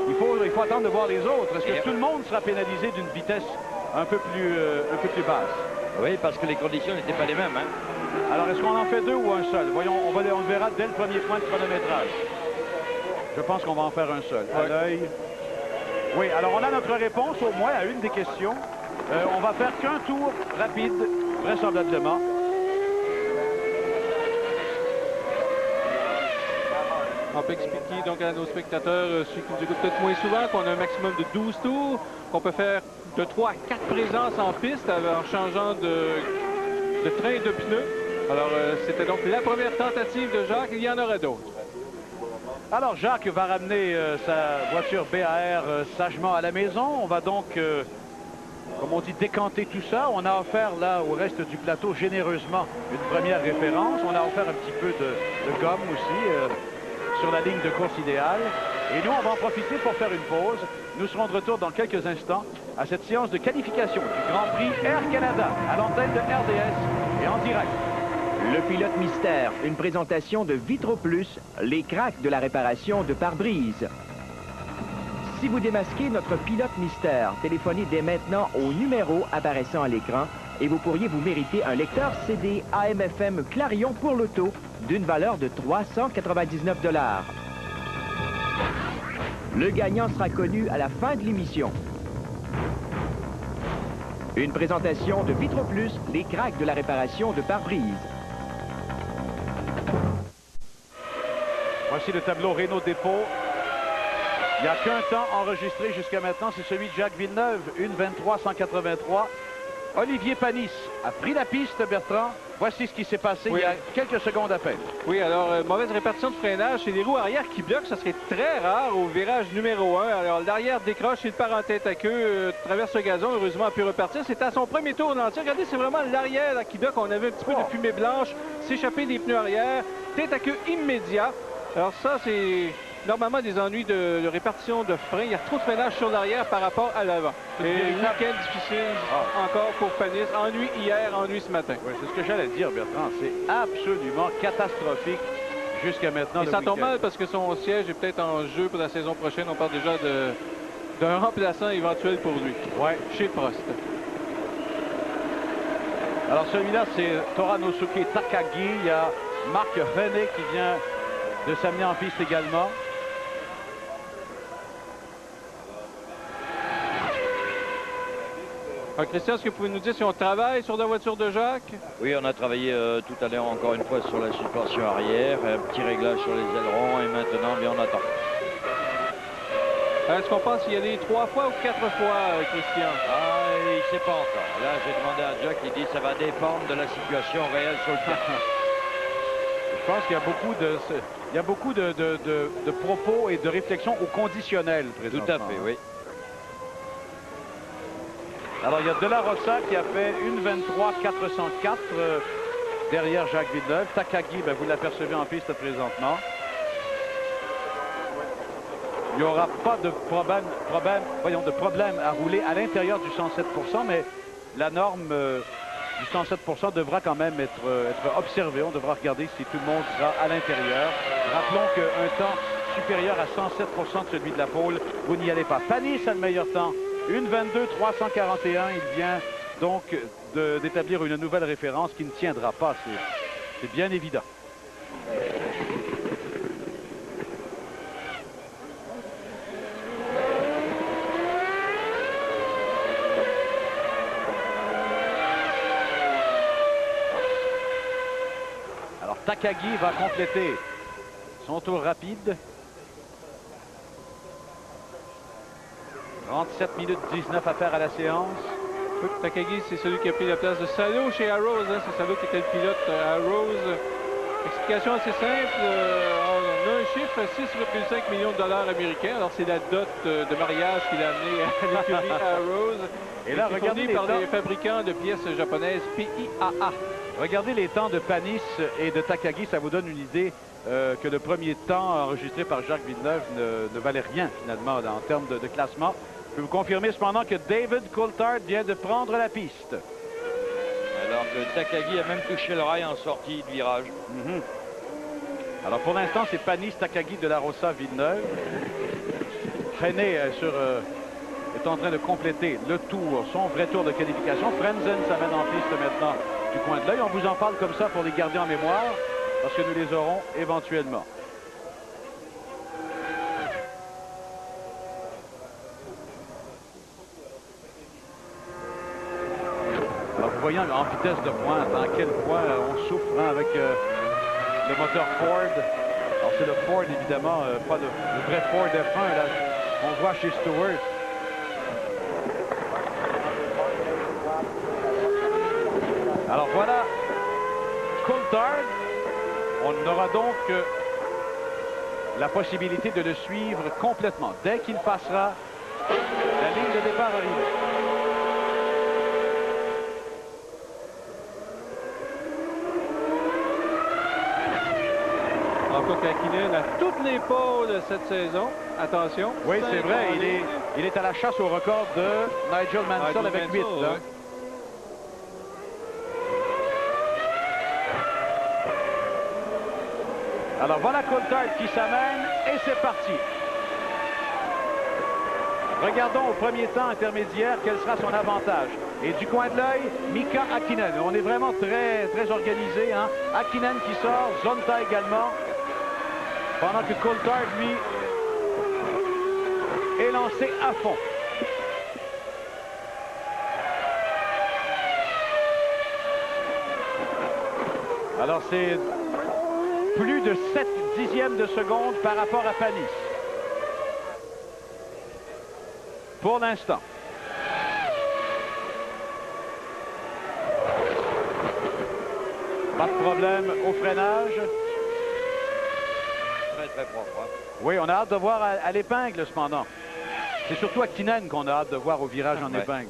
Speaker 1: il faut attendre de voir les autres. Est-ce que tout le monde sera pénalisé d'une vitesse un peu plus basse?
Speaker 13: Oui, parce que les conditions n'étaient pas les mêmes. Hein.
Speaker 1: Alors, est-ce qu'on en fait 2 ou un seul? Voyons, on le verra dès le premier point de chronométrage. Je pense qu'on va en faire un seul. À l'œil. Oui, alors on a notre réponse au moins à une des questions. On va faire qu'un tour rapide, vraisemblablement.
Speaker 3: On peut expliquer donc à nos spectateurs, ceux qui nous écoutent peut-être moins souvent, qu'on a un maximum de 12 tours, qu'on peut faire de 3 à 4 présences en piste en changeant de train et de pneus. Alors, c'était donc la première tentative de Jacques. Il y en aura d'autres.
Speaker 1: Alors, Jacques va ramener sa voiture BAR sagement à la maison. On va donc, comme on dit, décanter tout ça. On a offert là au reste du plateau généreusement une première référence. On a offert un petit peu de gomme aussi sur la ligne de course idéale. Et nous, on va en profiter pour faire une pause. Nous serons de retour dans quelques instants à cette séance de qualification du Grand Prix Air Canada à l'antenne de RDS et en direct.
Speaker 18: Le pilote mystère, une présentation de Vitro Plus, les cracks de la réparation de pare-brise. Si vous démasquez notre pilote mystère, téléphonez dès maintenant au numéro apparaissant à l'écran et vous pourriez vous mériter un lecteur CD AM/FM Clarion pour l'auto d'une valeur de 399 $. Le gagnant sera connu à la fin de l'émission. Une présentation de Vitro Plus, les cracks de la réparation de pare-brise.
Speaker 1: Voici le tableau Renault Dépôt. Il n'y a qu'un temps enregistré jusqu'à maintenant, c'est celui de Jacques Villeneuve, 1,23, 183. Olivier Panis a pris la piste, Bertrand. Voici ce qui s'est passé il y a quelques secondes à peine.
Speaker 3: Oui, alors, mauvaise répartition de freinage. C'est les roues arrière qui bloquent. Ça serait très rare au virage numéro 1. Alors, l'arrière décroche, il part en tête à queue, traverse le gazon. Heureusement, a pu repartir. C'est à son premier tour entier. Regardez, c'est vraiment l'arrière qui bloque. On avait un petit peu de fumée blanche, s'échapper des pneus arrière. Tête à queue immédiat. Alors, ça, c'est normalement des ennuis de répartition de frein. Il y a trop de freinage sur l'arrière par rapport à l'avant. Et week-end difficile encore pour Panis. Ennui hier, ennui ce matin.
Speaker 1: Oui, c'est ce que j'allais dire, Bertrand. C'est absolument catastrophique jusqu'à maintenant.
Speaker 3: Et ça tombe mal parce que son siège est peut-être en jeu pour la saison prochaine. On parle déjà d'un remplaçant éventuel pour lui.
Speaker 1: Ouais.
Speaker 3: Chez Prost.
Speaker 1: Alors celui-là, c'est Toranosuke Takagi. Il y a Marc René qui vient de s'amener en piste également.
Speaker 3: Alors, Christian, est-ce que vous pouvez nous dire si on travaille sur la voiture de Jacques?
Speaker 13: Oui, on a travaillé tout à l'heure encore une fois sur la suspension arrière, un petit réglage sur les ailerons et maintenant, bien, on attend.
Speaker 3: Est-ce qu'on pense y aller 3 fois ou 4 fois, Christian?
Speaker 13: Ah, il ne sait pas encore. Là, j'ai demandé à Jacques, il dit que ça va dépendre de la situation réelle sur le terrain.
Speaker 1: Je pense qu'il y a beaucoup de propos et de réflexions au conditionnel présentement.
Speaker 13: Tout à fait, oui.
Speaker 1: Alors, il y a De La Rosa qui a fait 1,23,404 derrière Jacques Villeneuve. Takagi, ben, vous l'apercevez en piste présentement. Il n'y aura pas de problème à rouler à l'intérieur du 107%, mais la norme du 107% devra quand même être observée. On devra regarder si tout le monde sera à l'intérieur. Rappelons qu'un temps supérieur à 107% de celui de la pole, vous n'y allez pas. Panis a le meilleur temps. 1,22,341. Il vient donc d'établir une nouvelle référence qui ne tiendra pas. C'est bien évident. Alors Takagi va compléter son tour rapide. 37 minutes 19 à faire à la séance.
Speaker 3: Takagi, c'est celui qui a pris la place de Salo chez Arrows. Hein. C'est Salo qui était le pilote Arrows. Explication assez simple. On a un chiffre, 6,5 millions de dollars américains. Alors, c'est la dot de mariage qu'il a amené à l'écurie Arrows.
Speaker 1: Et là, regardez
Speaker 3: par les fabricants de pièces japonaises PIAA.
Speaker 1: Regardez les temps de Panis et de Takagi, ça vous donne une idée que le premier temps enregistré par Jacques Villeneuve ne valait rien finalement en termes de classement. Je peux vous confirmer cependant que David Coulthard vient de prendre la piste.
Speaker 13: Alors que Takagi a même touché le rail en sortie de virage.
Speaker 1: Alors pour l'instant, c'est Panis, Takagi, De La Rosa, Villeneuve. Freinet est en train de compléter le tour, son vrai tour de qualification. Frenzen s'amène en piste maintenant du coin de l'œil. On vous en parle comme ça pour les garder en mémoire, parce que nous les aurons éventuellement. Alors vous voyez en vitesse de pointe à quel point on souffre avec le moteur Ford. Alors c'est le Ford évidemment, pas le vrai Ford F1 là, on voit chez Stewart. Alors voilà Coulthard. On aura donc la possibilité de le suivre complètement dès qu'il passera la ligne de départ arrivée.
Speaker 2: Encore Hakkinen à toutes les pôles cette saison. Attention.
Speaker 1: Oui, c'est vrai. Il est à la chasse au record de Nigel Mansell avec 8.
Speaker 2: Ouais.
Speaker 1: Alors voilà Coulthard qui s'amène et c'est parti. Regardons au premier temps intermédiaire quel sera son avantage. Et du coin de l'œil, Mika Hakkinen. On est vraiment très organisé. Hein? Hakkinen qui sort, Zonta également. Pendant que Coulthard, lui, est lancé à fond. Alors c'est plus de 7 dixièmes de seconde par rapport à Panis. Pour l'instant. Pas de problème au freinage.
Speaker 13: Très propre. Hein?
Speaker 1: Oui, on a hâte de voir à l'épingle cependant. C'est surtout Hakkinen qu'on a hâte de voir au virage en épingle.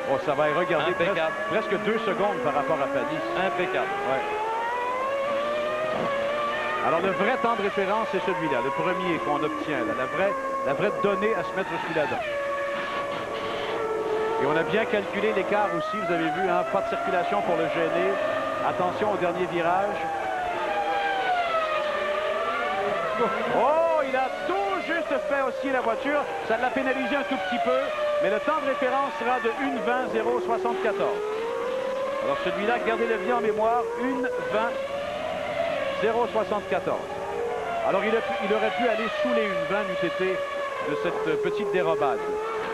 Speaker 1: Oh, ça va y regarder presque 2 secondes par rapport à Panis.
Speaker 13: Impeccable.
Speaker 1: Ouais. Alors le vrai temps de référence, c'est celui-là, le premier qu'on obtient, là, la vraie donnée à se mettre sous la dent. Et on a bien calculé l'écart aussi, vous avez vu, hein, pas de circulation pour le gêner. Attention au dernier virage. Oh, il a tout juste fait osciller la voiture. Ça l'a pénalisé un tout petit peu, mais le temps de référence sera de 1:20.074. Alors celui-là, gardez-le bien en mémoire, 1:20.074. Alors il aurait pu aller sous les 1:20 du TT de cette petite dérobade.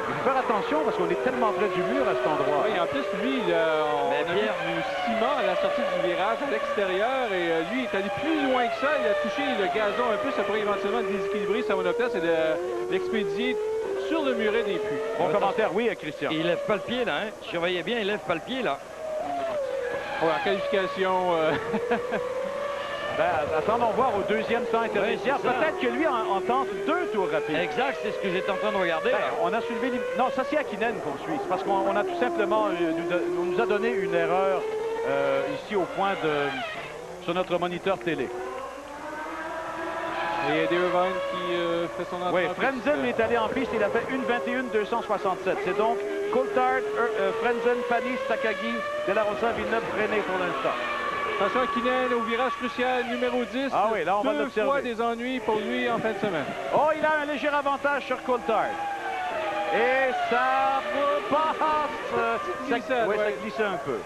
Speaker 1: Il faut faire attention parce qu'on est tellement près du mur à cet endroit.
Speaker 2: Oui, en plus, lui, on a vu du ciment à la sortie du virage à l'extérieur et lui, il est allé plus loin que ça. Il a touché le gazon un peu. Ça pourrait éventuellement déséquilibrer sa monoplace et de l'expédier sur le muret des puits.
Speaker 1: Bon commentaire, oui, Christian.
Speaker 13: Il lève pas le pied, là. Hein? Surveillez bien, il lève pas le pied, là.
Speaker 2: Ouais, en qualification...
Speaker 1: Ben, attendons voir au deuxième temps intermédiaire.
Speaker 13: Oui,
Speaker 1: peut-être que lui en tente 2 tours rapides.
Speaker 13: Exact, c'est ce que j'étais en train de regarder.
Speaker 1: Ben, on a soulevé... Non, ça c'est Hakkinen qu'on suit. C'est parce qu'on a tout simplement... on nous a donné une erreur ici au point sur notre moniteur télé.
Speaker 2: Et Eddie Irvine qui fait son entrée.
Speaker 1: Oui, Frenzen est allé en piste. Il a fait 1:21.267. C'est donc Coulthard, Frenzen, Panis, Takagi, De La Rosa, Villeneuve, Freinet pour l'instant.
Speaker 2: Attention Hakkinen au virage crucial numéro 10.
Speaker 1: Ah oui, là on va l'observer.
Speaker 2: 2 fois des ennuis pour lui en fin de semaine.
Speaker 1: Oh, il a un léger avantage sur Coulthard. Et ça passe. Ça glissait un peu.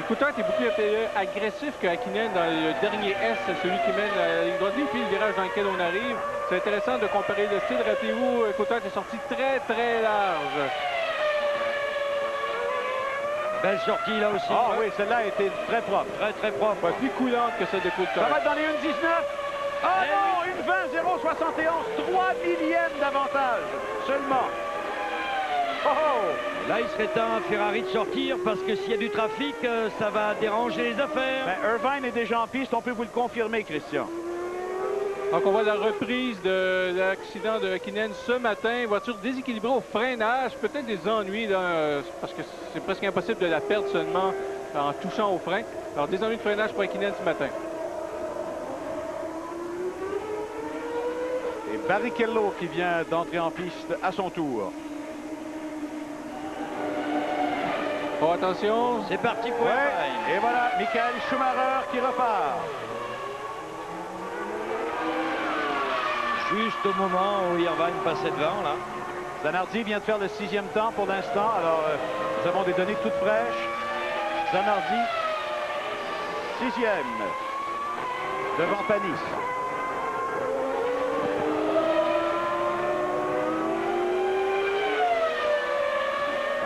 Speaker 2: Coulthard est beaucoup plus agressif que Hakkinen dans le dernier S, celui qui mène à la ligne droite. Puis le virage dans lequel on arrive. C'est intéressant de comparer le style. Rappelez-vous, Coulthard est sorti très large.
Speaker 13: Belle sortie là aussi.
Speaker 1: Ah oui, celle-là a été très propre.
Speaker 13: Très propre.
Speaker 2: Ouais, plus coulante que celle de Coulthard.
Speaker 1: Ça va être dans les 1:19. Ah non, 1:20.071. 3 millièmes d'avantage seulement.
Speaker 13: Là, il serait temps à Ferrari de sortir parce que s'il y a du trafic, ça va déranger les affaires.
Speaker 1: Ben, Irvine est déjà en piste, on peut vous le confirmer, Christian.
Speaker 3: Donc, on voit la reprise de l'accident de Hakkinen ce matin. Voiture déséquilibrée au freinage. Peut-être des ennuis, là, parce que c'est presque impossible de la perdre seulement en touchant au frein. Alors, des ennuis de freinage pour Hakkinen ce matin.
Speaker 1: Et Barrichello qui vient d'entrer en piste à son tour.
Speaker 3: Oh, attention.
Speaker 13: C'est parti pour Irvine.
Speaker 1: Et voilà, Michael Schumacher qui repart.
Speaker 13: Juste au moment où Irvine passait devant, là.
Speaker 1: Zanardi vient de faire le 6e temps pour l'instant. Alors, nous avons des données toutes fraîches. Zanardi, 6e, devant Panis.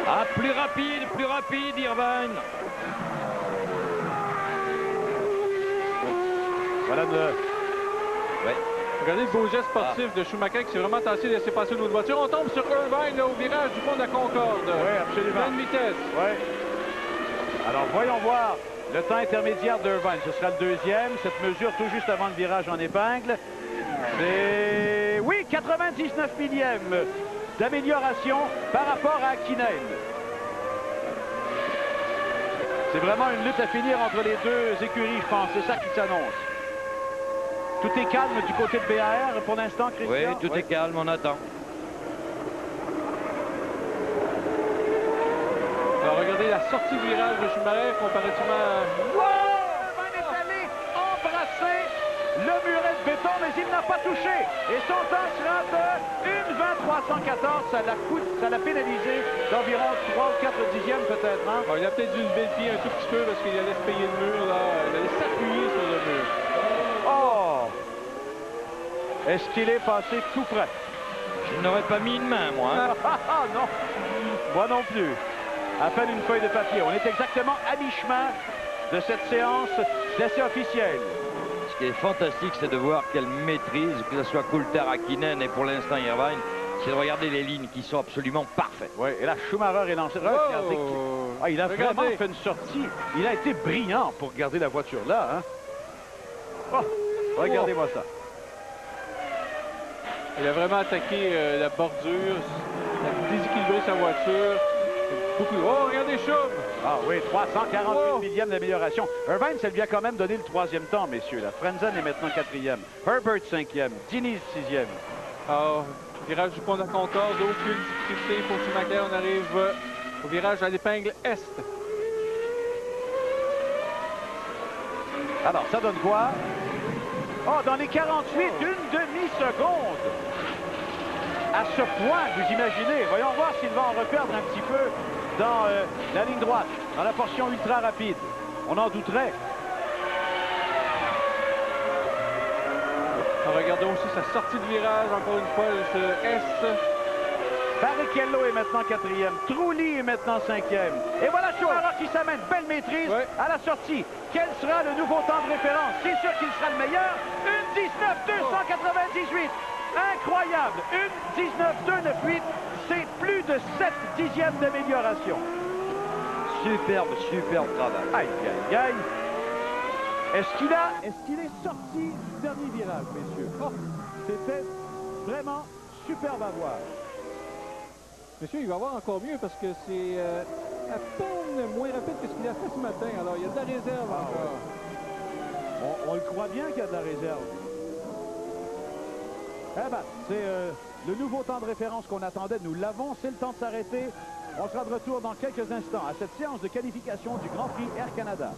Speaker 13: Ah, plus rapide, Irvine.
Speaker 1: Voilà
Speaker 13: Ouais.
Speaker 3: Regardez le beau geste sportif de Schumacher qui s'est vraiment tassé de laisser passer une autre voiture. On tombe sur Irvine là, au virage du pont de la Concorde.
Speaker 1: Oui, absolument.
Speaker 3: Pleine vitesse.
Speaker 1: Oui. Alors, voyons voir le temps intermédiaire d'Irvine. Ce sera le 2e. Cette mesure tout juste avant le virage en épingle. C'est, oui, 99 millièmes d'amélioration par rapport à Hakkinen. C'est vraiment une lutte à finir entre les deux écuries, je pense. C'est ça qui s'annonce. Tout est calme du côté de BAR pour l'instant, Christian?
Speaker 13: Oui, tout est calme, on attend.
Speaker 3: Alors, regardez la sortie du virage de Schumacher comparativement à...
Speaker 1: Irvine est allé embrasser le muret de béton, mais il n'a pas touché. Et son temps sera de 1,2314. Ça l'a pénalisé d'environ 3 ou 4 dixièmes peut-être. Hein?
Speaker 3: Bon, il a peut-être dû lever le pied un tout petit peu parce qu'il allait se payer le mur. Là. Il allait s'appuyer sur le mur.
Speaker 1: Oh! Est-ce qu'il est passé tout près?
Speaker 13: Je n'aurais pas mis une main, moi. Hein?
Speaker 1: Ah non! Moi non plus. À peine une feuille de papier. On est exactement à mi-chemin de cette séance d'essai officiel.
Speaker 13: Ce qui est fantastique, c'est de voir qu'elle maîtrise, que ce soit Coulthard, Hakkinen et pour l'instant Irvine, c'est de regarder les lignes qui sont absolument parfaites.
Speaker 1: Oui, et là, Schumacher est lancé. Regardez, il a vraiment fait une sortie. Il a été brillant pour garder la voiture là. Hein? Oh, regardez-moi ça.
Speaker 3: Il a vraiment attaqué la bordure, il a déséquilibré sa voiture. Beaucoup... Oh, regardez Schum!
Speaker 1: Ah oui, 348 millièmes d'amélioration. Irvine, ça lui a quand même donné le 3e temps, messieurs. Là. Frenzen est maintenant 4e. Herbert 5e. Diniz 6e.
Speaker 3: Alors, virage du pont de la Concorde, aucune difficulté pour Schumacher. On arrive au virage à l'épingle Est.
Speaker 1: Alors, ça donne quoi? Oh, dans les 48, une demi-seconde. À ce point, vous imaginez. Voyons voir s'il va en reperdre un petit peu dans la ligne droite, dans la portion ultra rapide. On en douterait.
Speaker 3: Alors, regardons aussi sa sortie de virage, encore une fois, ce S.
Speaker 1: Barrichello est maintenant 4e. Trulli est maintenant 5e. Et voilà Schumacher qui s'amène. Belle maîtrise à la sortie. Quel sera le nouveau temps de référence? C'est sûr qu'il sera le meilleur. Une 19,298. Incroyable. Une 19,298. C'est plus de 7 dixièmes d'amélioration.
Speaker 13: Superbe travail.
Speaker 1: Aïe, aïe, aïe. Est-ce qu'il est sorti du dernier virage, messieurs? Oh, c'était vraiment superbe à voir.
Speaker 3: Monsieur, il va avoir encore mieux parce que c'est à peine moins rapide que ce qu'il a fait ce matin. Alors, il y a de la réserve encore.
Speaker 1: On le croit bien qu'il y a de la réserve. Eh ben, c'est le nouveau temps de référence qu'on attendait. Nous l'avons, c'est le temps de s'arrêter. On sera de retour dans quelques instants à cette séance de qualification du Grand Prix Air Canada.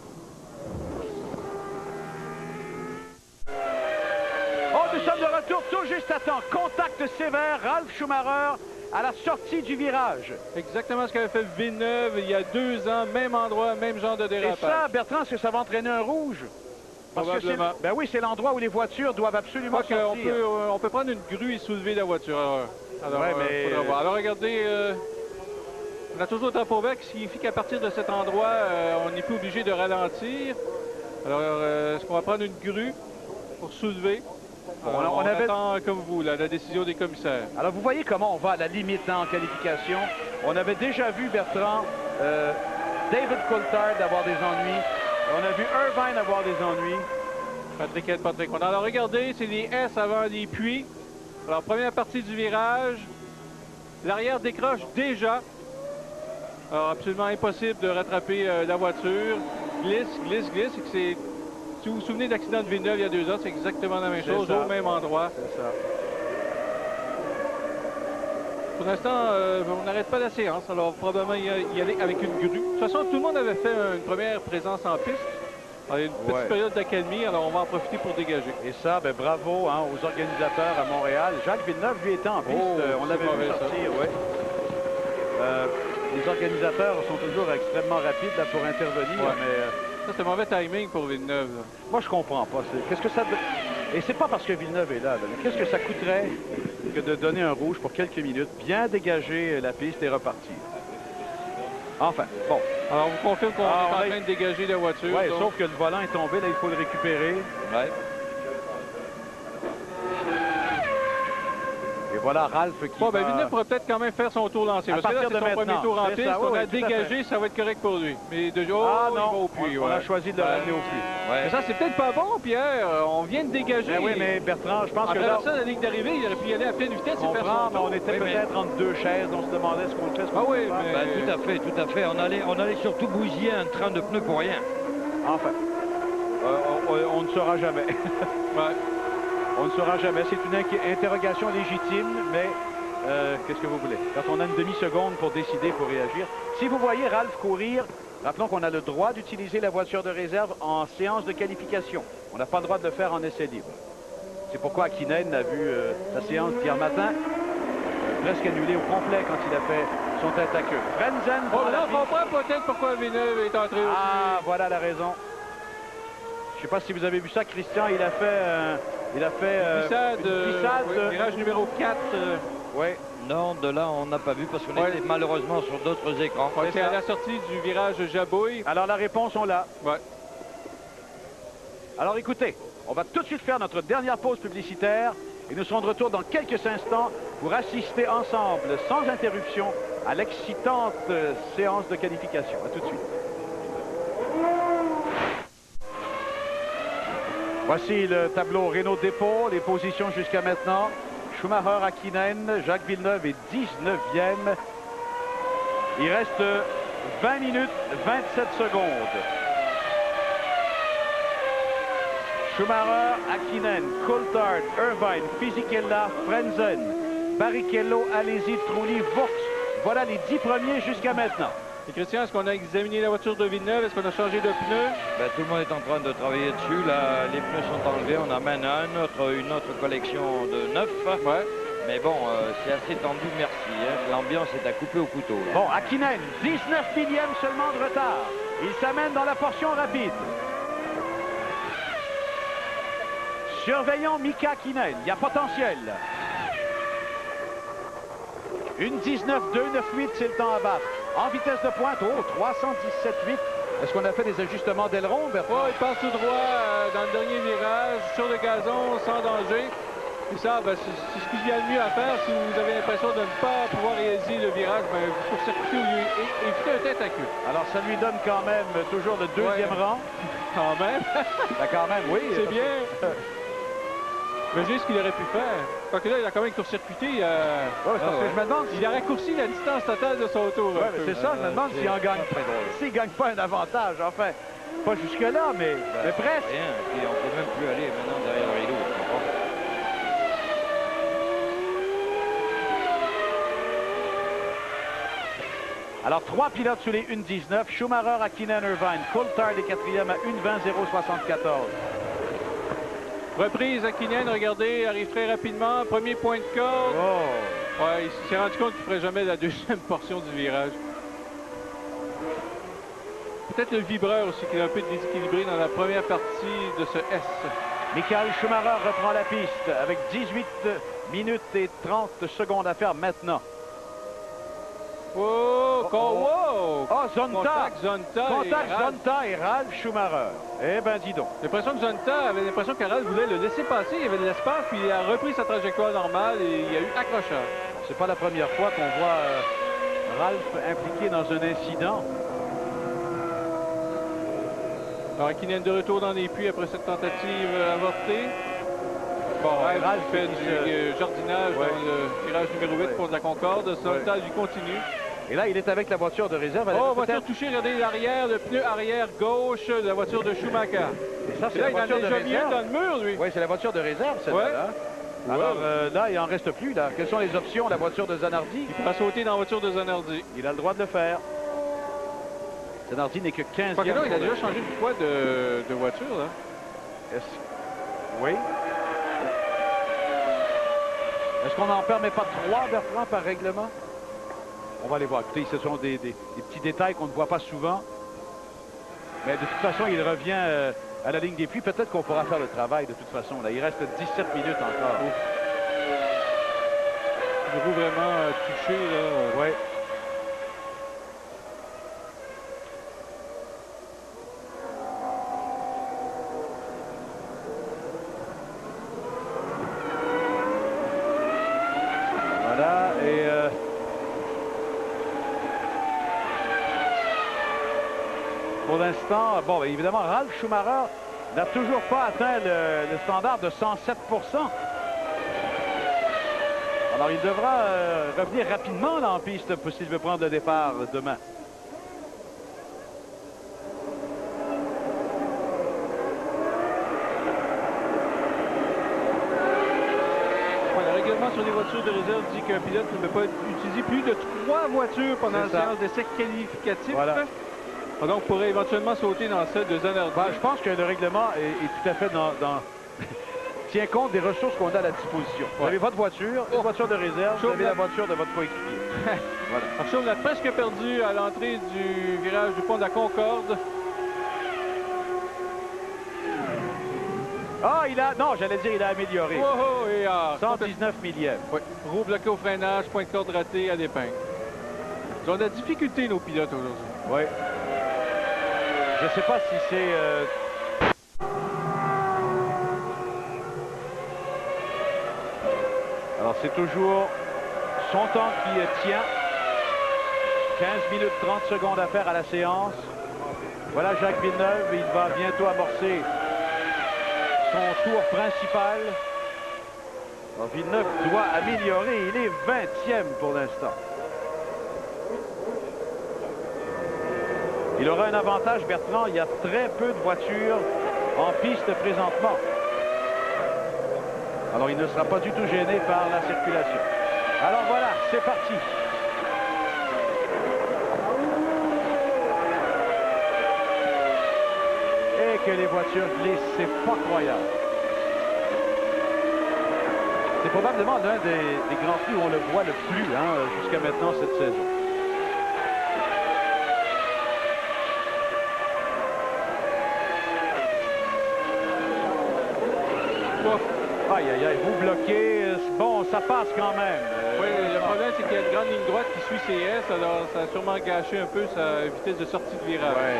Speaker 1: Oh, nous sommes de retour tout juste à temps. Contact sévère, Ralf Schumacher à la sortie du virage.
Speaker 3: Exactement ce qu'avait fait Villeneuve il y a 2 ans, même endroit, même genre de dérapage.
Speaker 1: Et ça, Bertrand, est-ce que ça va entraîner un rouge? Parce
Speaker 3: probablement.
Speaker 1: Que ben oui, c'est l'endroit où les voitures doivent absolument sortir.
Speaker 3: On peut prendre une grue et soulever la voiture. Alors,
Speaker 1: ouais, mais...
Speaker 3: faudra voir. Alors, regardez, on a toujours le drapeau vert, qui signifie qu'à partir de cet endroit, on n'est plus obligé de ralentir. Alors, est-ce qu'on va prendre une grue pour soulever? On attend, comme vous, la décision des commissaires.
Speaker 1: Alors, vous voyez comment on va à la limite en qualification. On avait déjà vu, Bertrand, David Coulthard avoir des ennuis. On a vu Irvine avoir des ennuis.
Speaker 3: Patrick. Alors, regardez, c'est les S avant les puits. Alors, première partie du virage. L'arrière décroche déjà. Alors, absolument impossible de rattraper la voiture. Glisse. Si vous vous souvenez de l'accident de Villeneuve il y a 2 ans, c'est exactement la même chose, au même endroit.
Speaker 1: C'est ça.
Speaker 3: Pour l'instant, on n'arrête pas la séance. Alors, probablement y aller avec une grue. De toute façon, tout le monde avait fait une première présence en piste. Alors, il y a une petite période d'accalmie, alors on va en profiter pour dégager.
Speaker 1: Et ça, ben, bravo hein, aux organisateurs à Montréal. Jacques Villeneuve, lui, était en piste. On l'avait vu sortir, oui. Les organisateurs sont toujours extrêmement rapides là, pour intervenir, mais...
Speaker 3: Ça, c'est mauvais timing pour Villeneuve. Là.
Speaker 1: Moi, je comprends pas. Qu'est-ce que ça... Et c'est pas parce que Villeneuve est là. Mais qu'est-ce que ça coûterait que de donner un rouge pour quelques minutes, bien dégager la piste et repartir? Enfin, bon.
Speaker 3: Alors, on vous confirme qu'on est en train de dégager la voiture.
Speaker 1: Oui,
Speaker 3: donc...
Speaker 1: sauf que le volant est tombé. Là, il faut le récupérer.
Speaker 13: Ouais.
Speaker 1: Et voilà Ralph qui
Speaker 3: Bon, ben Villeneuve pourrait peut-être quand même faire son tour lancé. Parce que là, c'est son premier tour en piste. On a dégagé, ça va être correct pour lui. Mais de jour, il va au puits.
Speaker 1: On a choisi de le ramener au puits.
Speaker 3: Mais ça, c'est peut-être pas bon, Pierre. On vient de dégager.
Speaker 1: Ben oui, mais Bertrand, je pense que là...
Speaker 3: ça, la ligne d'arrivée, il aurait pu y aller à pleine vitesse et faire son
Speaker 1: mais
Speaker 3: tour.
Speaker 1: on était peut-être entre 2 chaises. On se demandait ce qu'on fait.
Speaker 3: Ah oui,
Speaker 13: mais... tout à fait. On allait surtout bousiller un train de pneus pour rien.
Speaker 1: Enfin, on ne saura jamais. On ne saura jamais. C'est une interrogation légitime, mais... qu'est-ce que vous voulez? Quand on a une demi-seconde pour décider, pour réagir. Si vous voyez Ralph courir, rappelons qu'on a le droit d'utiliser la voiture de réserve en séance de qualification. On n'a pas le droit de le faire en essai libre. C'est pourquoi Hakkinen a vu sa séance d'hier matin presque annulée au complet quand il a fait son tête à queue. Frenzen...
Speaker 3: on comprend peut-être pourquoi Villeneuve est entré au puits.
Speaker 1: Voilà la raison. Je ne sais pas si vous avez vu ça, Christian, il a fait...
Speaker 3: virage numéro 4.
Speaker 13: Oui. Non, de là, on n'a pas vu parce qu'on était malheureusement sur d'autres écrans.
Speaker 3: C'est à la sortie du virage Jabouille.
Speaker 1: Alors, la réponse, on l'a.
Speaker 3: Ouais.
Speaker 1: Alors, écoutez, on va tout de suite faire notre dernière pause publicitaire et nous serons de retour dans quelques instants pour assister ensemble, sans interruption, à l'excitante séance de qualification. À tout de suite. Voici le tableau Renault Dépôt, les positions jusqu'à maintenant. Schumacher, Hakkinen, Jacques Villeneuve est 19e. Il reste 20 minutes, 27 secondes. Schumacher, Hakkinen, Coulthard, Irvine, Fisichella, Frenzen, Barrichello, Alesi, Trulli, Vaux. Voilà les 10 premiers jusqu'à maintenant.
Speaker 3: Et Christian, est-ce qu'on a examiné la voiture de Villeneuve? Est-ce qu'on a changé de pneus?
Speaker 13: Ben, tout le monde est en train de travailler dessus. Là, les pneus sont enlevés. On amène une autre collection de 9.
Speaker 3: Ouais.
Speaker 13: Mais bon, c'est assez tendu, merci. Hein. L'ambiance est à couper au couteau. Là.
Speaker 1: Bon, Hakkinen, 19 millièmes seulement de retard. Il s'amène dans la portion rapide. Surveillons Mika Hakkinen. Il y a potentiel. Une 19,298, c'est le temps à battre. En vitesse de pointe, 317,8. Est-ce qu'on a fait des ajustements d'aileron, Bertrand?
Speaker 3: Il passe tout droit dans le dernier virage, sur le gazon, sans danger. Et ça, ben, c'est ce qu'il y a de mieux à faire. Si vous avez l'impression de ne pas pouvoir réaliser le virage, ben, il faut circuiter ou éviter un tête à queue.
Speaker 1: Alors, ça lui donne quand même toujours le 2e rang.
Speaker 3: Quand même.
Speaker 1: Ben, quand même, oui.
Speaker 3: C'est bien. Imaginez ce qu'il aurait pu faire. Parce que là, il a quand même court-circuité.
Speaker 1: Parce que je me demande
Speaker 3: il a raccourci la distance totale de son tour.
Speaker 1: C'est ça, je me demande s'il ne gagne pas un avantage. Enfin, pas jusque-là, mais presque.
Speaker 13: Rien. Et on ne peut même plus aller maintenant derrière le rideau.
Speaker 1: Alors, 3 pilotes sous les 1,19. Schumacher, Hakkinen, Irvine. Coulthard est 4e à 1,20,074.
Speaker 3: Reprise Hakkinen, regardez, arrive très rapidement. Premier point de corde. Ouais, il s'est rendu compte qu'il ne ferait jamais la deuxième portion du virage. Peut-être le vibreur aussi qui est un peu déséquilibré dans la première partie de ce S.
Speaker 1: Michael Schumacher reprend la piste avec 18 minutes et 30 secondes à faire maintenant.
Speaker 3: Contact
Speaker 1: Zonta et Ralph Schumacher. Eh ben, dis donc.
Speaker 3: J'ai l'impression que Zonta avait l'impression que Ralph voulait le laisser passer. Il y avait de l'espace, puis il a repris sa trajectoire normale et il y a eu accrochage.
Speaker 1: C'est pas la première fois qu'on voit Ralph impliqué dans un incident.
Speaker 2: Alors, Hakkinen de retour dans les puits après cette tentative avortée. Bon, Ralph fait du jardinage dans le tirage numéro 8 pour la Concorde. Soltal lui continue.
Speaker 1: Et là, il est avec la voiture de réserve.
Speaker 2: Oh, voiture touchée, regardez l'arrière, le pneu arrière gauche de la voiture de Schumacher.
Speaker 1: Et ça, c'est
Speaker 2: là,
Speaker 1: la voiture de réserve.
Speaker 2: Il en a déjà mis dans le mur, lui.
Speaker 1: Oui, c'est la voiture de réserve, celle-là.
Speaker 2: Ouais.
Speaker 1: Alors là, il n'en reste plus. Là. Quelles sont les options? La voiture de Zanardi?
Speaker 2: Il va sauter dans la voiture de Zanardi.
Speaker 1: Il a le droit de le faire. Zanardi n'est que 15e.
Speaker 2: Là, il a déjà changé une fois de voiture, là.
Speaker 1: Oui. Est-ce qu'on n'en permet pas 3, Bertrand, par règlement? On va aller voir. Écoutez, ce sont des petits détails qu'on ne voit pas souvent. Mais de toute façon, il revient à la ligne des puits. Peut-être qu'on pourra faire le travail de toute façon. Là, il reste 17 minutes encore.
Speaker 2: Je trouve vraiment touché, là.
Speaker 1: Oui. Voilà, et pour l'instant, bon, évidemment, Ralf Schumacher n'a toujours pas atteint le standard de 107%. Alors, il devra revenir rapidement là, en piste s'il veut prendre le départ demain.
Speaker 2: Le règlement sur les voitures de réserve dit qu'un pilote ne peut pas utiliser plus de 3 voitures pendant la séance d'essai qualificatif.
Speaker 1: Voilà.
Speaker 2: Donc, on pourrait éventuellement sauter dans celle de Zanardi.
Speaker 1: Je pense que le règlement est tout à fait dans... tient compte des ressources qu'on a à la disposition. Vous avez votre voiture, une voiture de réserve, vous avez la voiture de votre coéquipier. Voilà.
Speaker 2: Alors, Chaume l'a presque perdu à l'entrée du virage du pont de la Concorde.
Speaker 1: Ah, il a... Non, j'allais dire il a amélioré. 119 millième.
Speaker 2: Oui. Roue bloquée au freinage, point de corde raté à l'épingle. Ils ont de la difficulté, nos pilotes, aujourd'hui.
Speaker 1: Oui. Je ne sais pas si c'est... Alors, c'est toujours son temps qui tient. 15 minutes 30 secondes à faire à la séance. Voilà Jacques Villeneuve. Il va bientôt amorcer son tour principal. Alors, Villeneuve doit améliorer. Il est 20e pour l'instant. Il aura un avantage, Bertrand. Il y a très peu de voitures en piste présentement. Alors, il ne sera pas du tout gêné par la circulation. Alors, voilà, c'est parti. Et que les voitures glissent, c'est pas croyable. C'est probablement l'un des grands prix où on le voit le plus jusqu'à maintenant cette saison. Aïe, aïe, aïe, vous bloquez. Bon, ça passe quand même.
Speaker 2: Oui, le problème, c'est qu'il y a une grande ligne droite qui suit CS, alors ça a sûrement gâché un peu sa vitesse de sortie de virage.
Speaker 1: Ouais.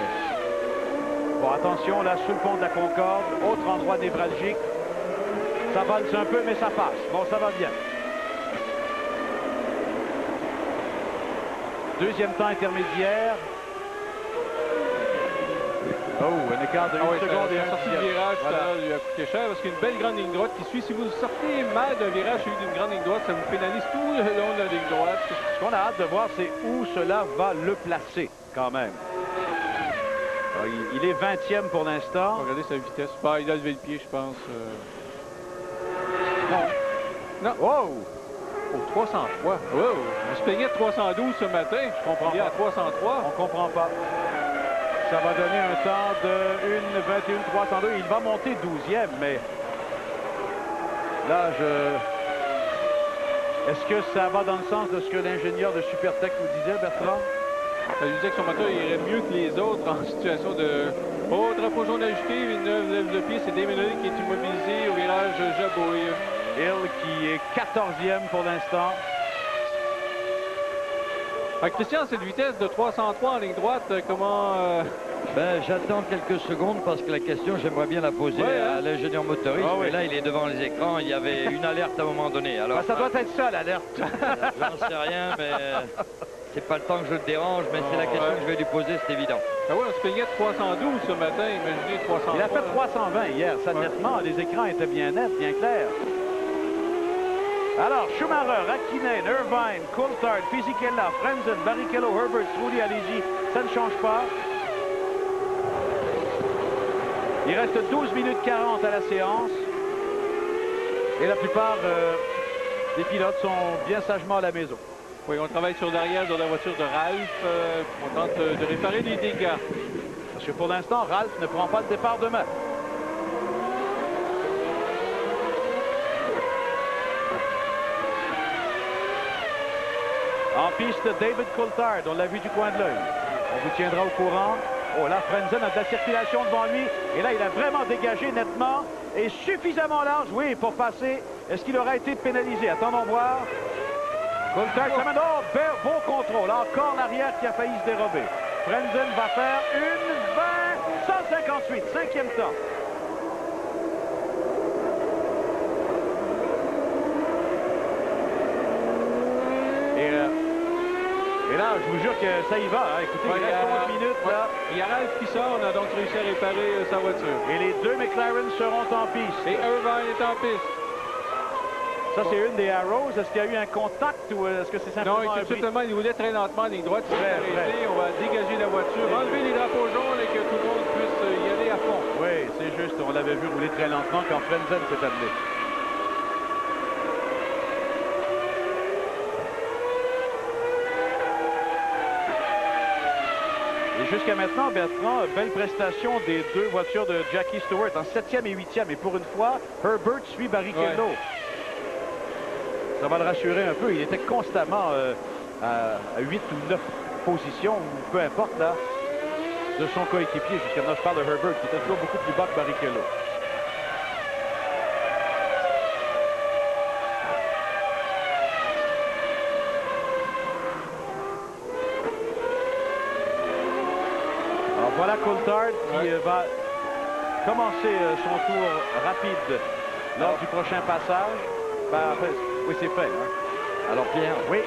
Speaker 1: Bon, attention, là, sous le pont de la Concorde, autre endroit névralgique. Ça valse un peu, mais ça passe. Bon, ça va bien. Deuxième temps intermédiaire. Oh, un écart de 1 seconde et un
Speaker 2: sortie de virage, ça lui a coûté cher parce qu'il y a une belle grande ligne droite qui suit. Si vous sortez mal d'un virage suivi d'une grande ligne droite, ça vous pénalise tout le long de la ligne droite.
Speaker 1: Ce qu'on a hâte de voir, c'est où cela va le placer, quand même. Alors, il est 20e pour l'instant.
Speaker 2: Regardez sa vitesse. Bah, il a levé le pied, je pense. Non.
Speaker 1: Wow!
Speaker 2: Oh, 303. Wow! On se plaignait de 312 ce matin.
Speaker 1: Je comprends pas.
Speaker 2: Il est à 303.
Speaker 1: On comprend pas. Ça va donner un temps de 1:21.302. Il va monter 12e, mais là, est-ce que ça va dans le sens de ce que l'ingénieur de Supertech nous disait, Bertrand?
Speaker 2: Ça lui disait que son moteur irait mieux que les autres en situation de... Oh, drapeau jaune ajouté, Villeneuve lève le pied, c'est Damon Hill qui est immobilisé au virage Jabouille.
Speaker 1: Hill qui est 14e pour l'instant.
Speaker 2: Christian, cette vitesse de 303 en ligne droite, comment...
Speaker 13: Ben, j'attends quelques secondes parce que la question, j'aimerais bien la poser à l'ingénieur motoriste. Mais là, il est devant les écrans. Il y avait une alerte à un moment donné. Alors,
Speaker 1: ça doit être ça, l'alerte.
Speaker 13: J'en sais rien, mais c'est pas le temps que je le dérange, mais c'est la question que je vais lui poser, c'est évident.
Speaker 2: Ah oui, on se peignait de 312 ce matin, imaginez 320.
Speaker 1: Il a fait 320 hier, ça nettement, les écrans étaient bien nets, bien clairs. Alors, Schumacher, Hakkinen, Irvine, Coulthard, Fisichella, Frenzen, Barrichello, Herbert, Trulli, allez-y, ça ne change pas. Il reste 12 minutes 40 à la séance. Et la plupart des pilotes sont bien sagement à la maison.
Speaker 2: Oui, on travaille sur l'arrière de la voiture de Ralph. On tente de réparer les dégâts.
Speaker 1: Parce que pour l'instant, Ralph ne prend pas le départ demain. En piste, David Coulthard, on l'a vu du coin de l'œil. On vous tiendra au courant. Oh là, Frenzen a de la circulation devant lui. Et là, il a vraiment dégagé nettement et suffisamment large, oui, pour passer. Est-ce qu'il aura été pénalisé? Attendons voir. Coulthard, ça mène. Oh, beau contrôle. Encore l'arrière qui a failli se dérober. Frenzen va faire une 20, 158, cinquième temps. Et là, je vous jure que ça y va. Hein. Écoutez, il reste 11 minutes. Là.
Speaker 2: Il y a Ralph qui sort. On a donc réussi à réparer sa voiture.
Speaker 1: Et les deux McLaren seront en piste.
Speaker 2: Et Irvine est en piste.
Speaker 1: Ça, c'est une des Arrows. Est-ce qu'il y a eu un contact ou est-ce que c'est simplement
Speaker 2: non, simplement, il voulait très lentement en ligne droite. Il s'est arrêté. On va dégager la voiture, enlever les drapeaux jaunes et que tout le monde puisse y aller à fond.
Speaker 1: Oui, c'est juste. On l'avait vu rouler très lentement quand Frenzen s'est amené. Et jusqu'à maintenant, Bertrand, belle prestation des deux voitures de Jackie Stewart en 7e et 8e. Et pour une fois, Herbert suit Barrichello. Ouais. Ça va le rassurer un peu. Il était constamment à 8 ou 9 positions, peu importe, là, de son coéquipier. Jusqu'à maintenant, je parle de Herbert, qui était toujours beaucoup plus bas que Barrichello. Alors voilà Coulthard qui va commencer son tour rapide lors du prochain passage. Ben, en fait, oui, c'est fait. Hein.
Speaker 13: Alors Pierre,
Speaker 1: oui,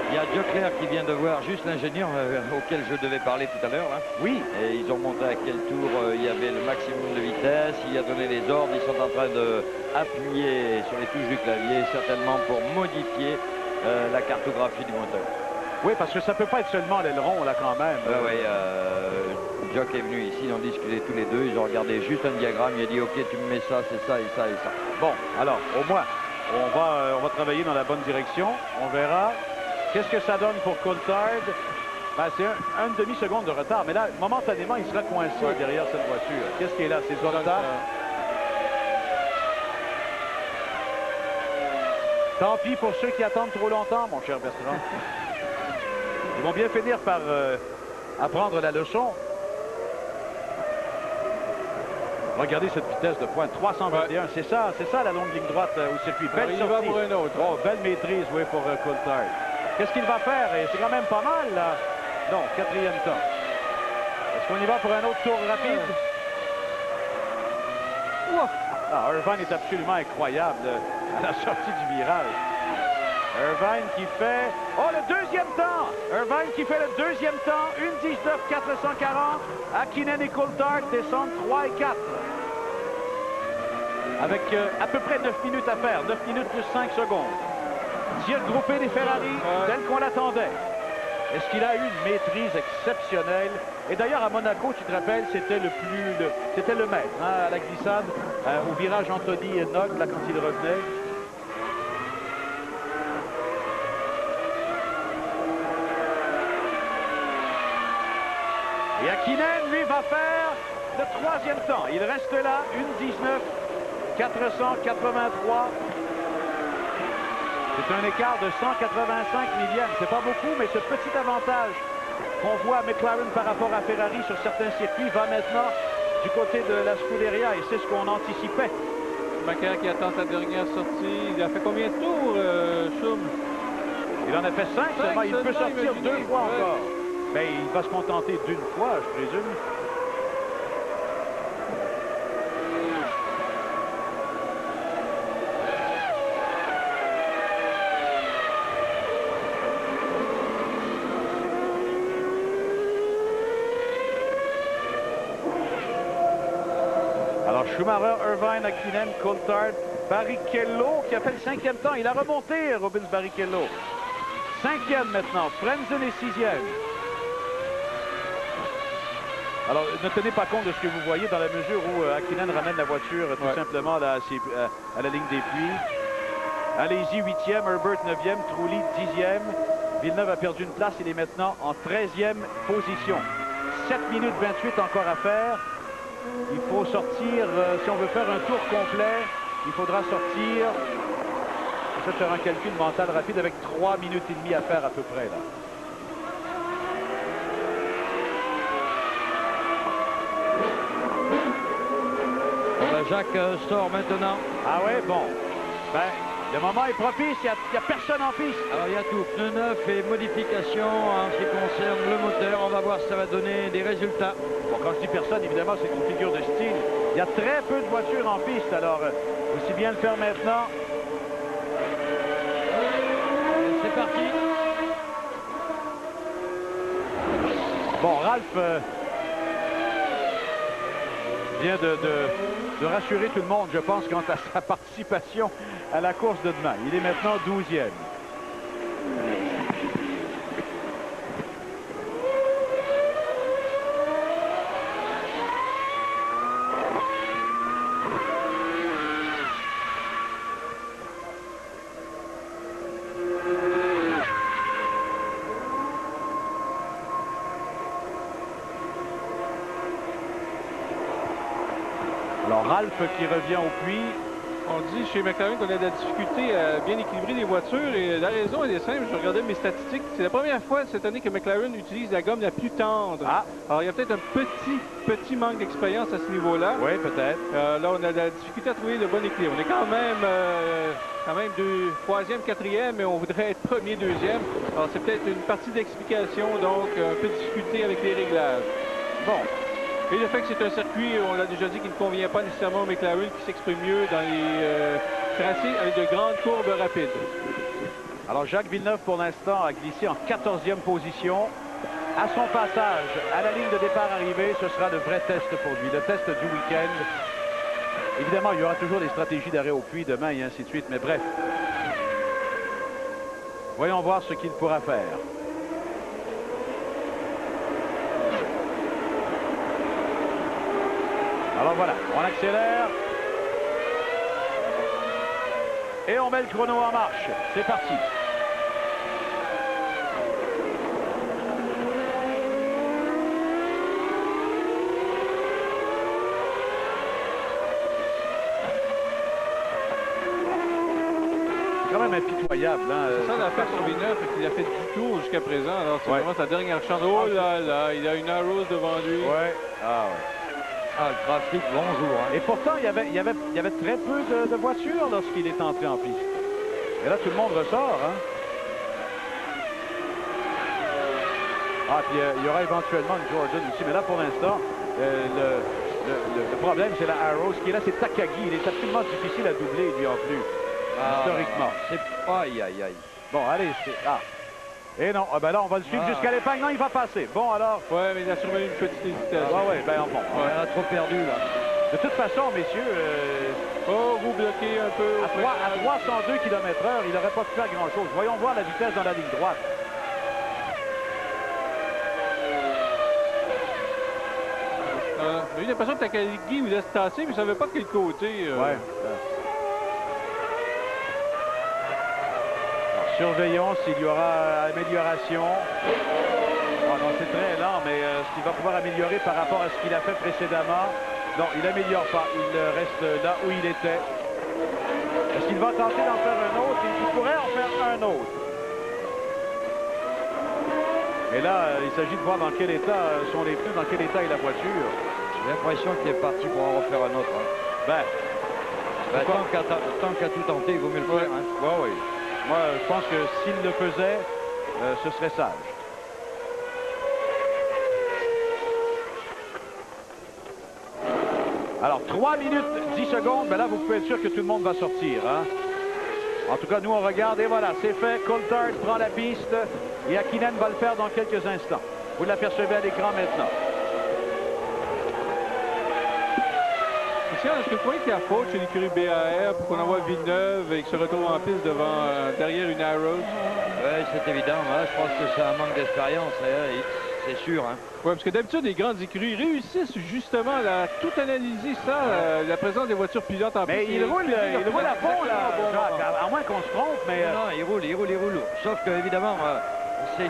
Speaker 13: il y a Leclerc qui vient de voir juste l'ingénieur auquel je devais parler tout à l'heure.
Speaker 1: Oui.
Speaker 13: Et ils ont montré à quel tour il y avait le maximum de vitesse. Il a donné les ordres. Ils sont en train d'appuyer sur les touches du clavier, certainement pour modifier la cartographie du moteur.
Speaker 1: Oui, parce que ça ne peut pas être seulement l'aileron, là, quand même.
Speaker 13: Oui, Jock est venu ici, ils ont discuté tous les deux. Ils ont regardé juste un diagramme. Il a dit, OK, tu me mets ça, c'est ça et ça et ça.
Speaker 1: Bon, alors, au moins... On va travailler dans la bonne direction. On verra. Qu'est-ce que ça donne pour Coulthard? Ben, c'est un demi-seconde de retard. Mais là, momentanément, il sera coincé derrière cette voiture. Qu'est-ce qui est là? C'est Zoltan. Tant pis pour ceux qui attendent trop longtemps, mon cher Bertrand. Ils vont bien finir par apprendre la leçon. Regardez cette vitesse de pointe, 321. C'est ça la longue ligne droite au circuit. Belle sortie.
Speaker 2: Va pour un autre.
Speaker 1: Oh, belle maîtrise, oui, pour Coulthard. Qu'est-ce qu'il va faire? Et c'est quand même pas mal, là. Non, quatrième temps. Est-ce qu'on y va pour un autre tour rapide? Ah, Irvine est absolument incroyable à la sortie du virage. Irvine qui fait... Oh, le deuxième temps! Irvine qui fait le deuxième temps. 1:19.440. Hakkinen et Coulthard descendent 3 et 4. Avec à peu près 9 minutes à faire. 9 minutes plus 5 secondes. Tir groupé des Ferrari, tel qu'on l'attendait. Est-ce qu'il a eu une maîtrise exceptionnelle? Et d'ailleurs, à Monaco, tu te rappelles, c'était le maître, hein, à la glissade, au virage Anthony et Nog, là, quand il revenait. Et Hakkinen, lui, va faire le troisième temps. Il reste là, 1:19.483. C'est un écart de 185 millièmes. C'est pas beaucoup, mais ce petit avantage qu'on voit à McLaren par rapport à Ferrari sur certains circuits va maintenant du côté de la Scuderia, et c'est ce qu'on anticipait.
Speaker 2: Schumacher qui attend sa dernière sortie. Il a fait combien de tours, Schum?
Speaker 1: Il en a fait 5 seulement. Il peut sortir 2 fois encore. Mais il va se contenter d'une fois, je présume. Alors, Schumacher, Irvine, Hakkinen, Coulthard, Barrichello qui a fait le 5e temps. Il a remonté, Rubens Barrichello. 5e maintenant. Frentzen est 6e. Alors, ne tenez pas compte de ce que vous voyez dans la mesure où Hakkinen ramène la voiture tout simplement là, à la ligne des puits. Alesi 8e, Herbert 9e, Trulli 10e. Villeneuve a perdu une place, il est maintenant en 13e position. 7 minutes 28 encore à faire. Il faut sortir, si on veut faire un tour complet, il faudra sortir, je vais faire un calcul mental rapide avec 3 minutes et demie à faire à peu près là.
Speaker 13: Jacques sort maintenant.
Speaker 1: Ah ouais, bon. Ben, le moment est propice, il n'y a personne en piste.
Speaker 13: Alors il y a tout, pneu neuf et modification en ce qui concerne le moteur. On va voir si ça va donner des résultats.
Speaker 1: Bon, quand je dis personne, évidemment, c'est une figure de style. Il y a très peu de voitures en piste, alors aussi bien le faire maintenant.
Speaker 13: C'est parti.
Speaker 1: Bon, Ralph vient de rassurer tout le monde, je pense, quant à sa participation à la course de demain. Il est maintenant 12e. Alors Ralph qui revient au puits.
Speaker 2: On dit chez McLaren qu'on a de la difficulté à bien équilibrer les voitures et la raison elle est simple. Je regardais mes statistiques. C'est la première fois cette année que McLaren utilise la gomme la plus tendre.
Speaker 1: Ah.
Speaker 2: Alors il y a peut-être un petit manque d'expérience à ce niveau-là.
Speaker 1: Oui, peut-être.
Speaker 2: Là, on a de la difficulté à trouver le bon équilibre. On est quand même 3e, 4e, mais on voudrait être 1er, 2e. Alors c'est peut-être une partie d'explication, donc un peu de difficulté avec les réglages.
Speaker 1: Bon.
Speaker 2: Et le fait que c'est un circuit, on l'a déjà dit, qui ne convient pas nécessairement au McLaren, qui s'exprime mieux dans les tracés avec de grandes courbes rapides.
Speaker 1: Alors Jacques Villeneuve, pour l'instant, a glissé en 14e position. À son passage à la ligne de départ arrivée, ce sera le vrai test pour lui, le test du week-end. Évidemment, il y aura toujours des stratégies d'arrêt au puits demain et ainsi de suite, mais bref. Voyons voir ce qu'il pourra faire. Alors voilà, on accélère. Et on met le chrono en marche. C'est parti. C'est quand même impitoyable. Hein?
Speaker 2: C'est ça l'affaire sur Villeneuve, qu'il a fait du tour jusqu'à présent. Alors c'est vraiment sa dernière chance. Oh là là, il a une Arrows devant lui.
Speaker 1: Ouais. Ah ouais.
Speaker 13: Ah, le trafic, bonjour. Hein.
Speaker 1: Et pourtant, il y avait très peu de voitures lorsqu'il est entré en piste. Et là, tout le monde ressort. Hein? Ah, puis il y aura éventuellement une Jordan aussi. Mais là, pour l'instant, le problème, c'est la Arrows qui est là. C'est Takagi. Il est absolument difficile à doubler, lui, en plus. Historiquement.
Speaker 13: Aïe, aïe, aïe.
Speaker 1: Bon, allez. Et non, ben là, on va le suivre jusqu'à l'épingle. Non, il va passer. Bon, alors...
Speaker 2: Ouais, mais il a sûrement une petite hésitation.
Speaker 1: Ouais, ben bon.
Speaker 13: On a trop perdu, là.
Speaker 1: De toute façon, messieurs...
Speaker 2: Oh, vous bloquez un peu.
Speaker 1: À 302 km/h, il n'aurait pas pu faire grand-chose. Voyons voir la vitesse dans la ligne droite.
Speaker 2: J'ai eu l'impression que Takagi vous laisse tasser, mais je ne savais pas de quel côté.
Speaker 1: Ouais. Surveillons s'il y aura amélioration. Oh non, c'est très lent, mais ce qu'il va pouvoir améliorer par rapport à ce qu'il a fait précédemment. Non, il n'améliore pas. Il reste là où il était. Est-ce qu'il va tenter d'en faire un autre? Il pourrait en faire un autre. Et là, il s'agit de voir dans quel état sont les pneus, dans quel état est la voiture.
Speaker 13: J'ai l'impression qu'il est parti pour en refaire un autre. Hein. Tant qu'à tout tenter, il vaut mieux le faire. Hein.
Speaker 1: Oui. Moi, je pense que s'il le faisait, ce serait sage. Alors, 3 minutes 10 secondes, ben là, vous pouvez être sûr que tout le monde va sortir. Hein? En tout cas, nous, on regarde, et voilà, c'est fait. Coulthard prend la piste, et Hakkinen va le faire dans quelques instants. Vous l'apercevez à l'écran maintenant.
Speaker 2: Christian, est-ce que vous croyez qu'il y a faute chez l'écurie BAR pour qu'on envoie Villeneuve et qu'il se retrouve en piste devant, derrière une Arrows?
Speaker 13: Oui, c'est évident. Là, je pense que c'est un manque d'expérience. C'est sûr. Hein.
Speaker 2: Oui, parce que d'habitude, les grandes écuries réussissent justement à tout analyser ça, la présence des voitures pilotes en piste.
Speaker 1: Mais il roule à fond, là, Jacques, à moins qu'on se trompe, mais...
Speaker 13: Non, il roule. Sauf que, évidemment,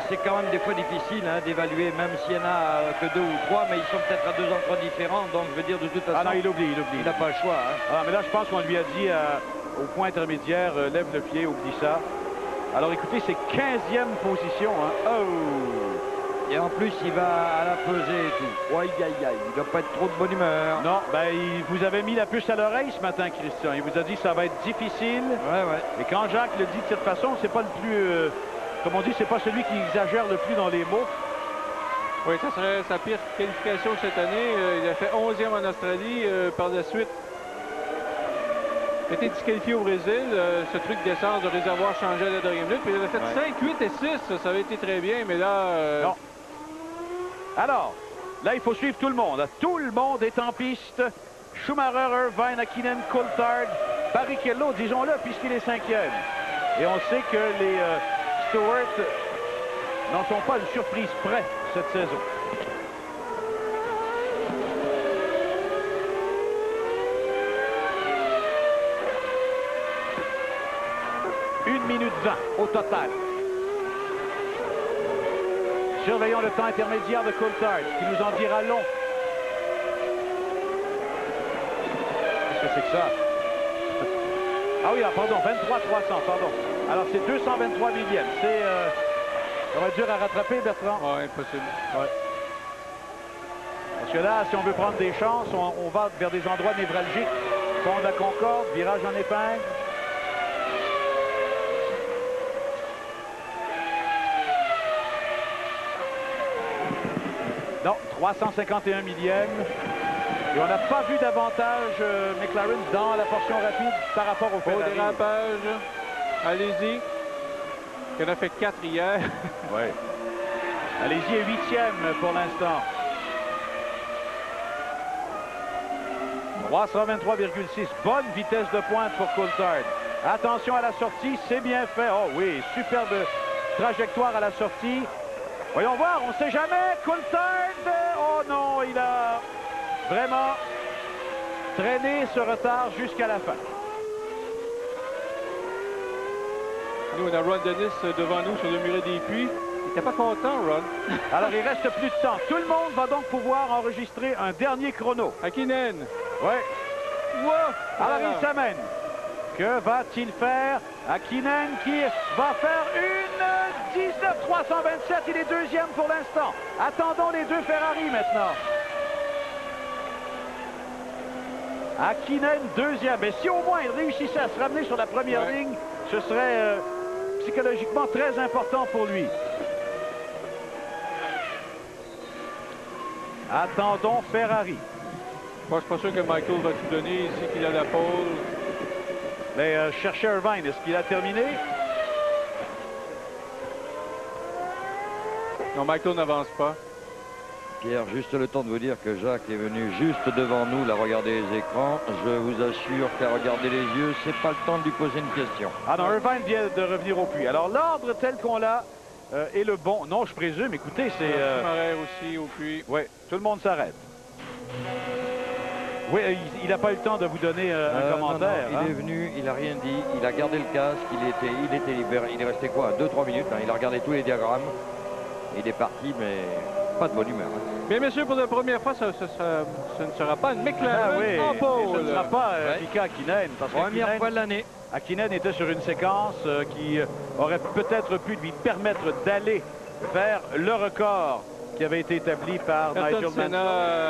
Speaker 13: c'est quand même des fois difficile hein, d'évaluer, même s'il y en a que 2 ou 3, mais ils sont peut-être à 2 endroits différents, donc je veux dire, de toute façon...
Speaker 1: Ah non, il oublie.
Speaker 13: Il n'a pas le choix. Hein.
Speaker 1: Ah, mais là, je pense qu'on lui a dit au point intermédiaire, lève le pied, oublie ça. Alors, écoutez, c'est 15e position. Hein. Oh!
Speaker 13: Et en plus, il va à la pesée et tout. Aïe, aïe, aïe. Il ne doit pas être trop de bonne humeur.
Speaker 1: Non, ben, il vous avait mis la puce à l'oreille ce matin, Christian. Il vous a dit que ça va être difficile.
Speaker 13: Ouais.
Speaker 1: Et quand Jacques le dit de cette façon, c'est pas le plus... comme on dit, c'est pas celui qui exagère le plus dans les mots.
Speaker 2: Oui, ça serait sa pire qualification cette année. Il a fait 11e en Australie. Par la suite, il a été disqualifié au Brésil. Ce truc d'essence de réservoir changé à la dernière minute. Puis il a fait 5, 8 et 6. Ça avait été très bien, mais là...
Speaker 1: Non. Alors, là, il faut suivre tout le monde. Tout le monde est en piste. Schumacher, Irvine, Hakkinen, Coulthard, Barrichello, disons-le, puisqu'il est 5e. Et on sait que les Stewart n'en sont pas une surprise près cette saison. Une minute 20 au total. Surveillons le temps intermédiaire de Coulthard, qui nous en dira long. Qu'est-ce que c'est que ça? Ah oui, pardon, 23 300, pardon. Alors c'est 223 millièmes. C'est... ça va être dur à rattraper, Bertrand.
Speaker 2: Oui, impossible.
Speaker 1: Ouais. Parce que là, si on veut prendre des chances, on va vers des endroits névralgiques. Pont de la Concorde, virage en épingle. Non, 351 millièmes. Et on n'a pas vu davantage McLaren dans la portion rapide par rapport au Ferrari.
Speaker 2: Au dérapage, allez-y. Il en a fait 4 hier.
Speaker 1: Oui. Allez-y est 8e pour l'instant. 323,6. Bonne vitesse de pointe pour Coulthard. Attention à la sortie, c'est bien fait. Oh oui, superbe trajectoire à la sortie. Voyons voir, on ne sait jamais. Coulthard, oh non, il a vraiment traîné ce retard jusqu'à la fin.
Speaker 2: Nous, on a Ron Dennis devant nous sur le muret des puits. Il n'était pas content, Ron.
Speaker 1: Alors, il reste plus de temps. Tout le monde va donc pouvoir enregistrer un dernier chrono.
Speaker 2: Hakkinen.
Speaker 1: Oui.
Speaker 2: Wow.
Speaker 1: Alors, il s'amène. Que va-t-il faire? Hakkinen qui va faire une 19.327. Il est 2e pour l'instant. Attendons les 2 Ferrari maintenant. Hakkinen 2e. Mais si au moins il réussissait à se ramener sur la première ligne, ce serait psychologiquement très important pour lui. Attendons Ferrari.
Speaker 2: Moi, je suis pas sûr que Michael va tout donner ici qu'il a la pole.
Speaker 1: Mais chercher Irvine, est-ce qu'il a terminé?
Speaker 2: Non, Michael n'avance pas.
Speaker 13: Pierre, juste le temps de vous dire que Jacques est venu juste devant nous, là, regarder les écrans. Je vous assure qu'à regarder les yeux, c'est pas le temps de lui poser une question.
Speaker 1: Ah non, Irvine vient de revenir au puits. Alors, l'ordre tel qu'on l'a est le bon. Non, je présume, écoutez, c'est...
Speaker 2: Schumacher aussi au puits.
Speaker 1: Oui, tout le monde s'arrête. Oui, il n'a pas eu le temps de vous donner un commentaire.
Speaker 13: Non, il est venu, il n'a rien dit, il a gardé le casque, il était libéré. Il est resté quoi, 2-3 minutes, hein, il a regardé tous les diagrammes. Il est parti, mais pas de bonne humeur. Hein.
Speaker 2: Bien, messieurs, pour la première fois, ce ne sera pas une McLaren en pole.
Speaker 1: Ce ne sera pas Mika Hakkinen.
Speaker 13: Première fois de l'année.
Speaker 1: Hakkinen était sur une séquence qui aurait peut-être pu lui permettre d'aller vers le record qui avait été établi par Nigel Mansell.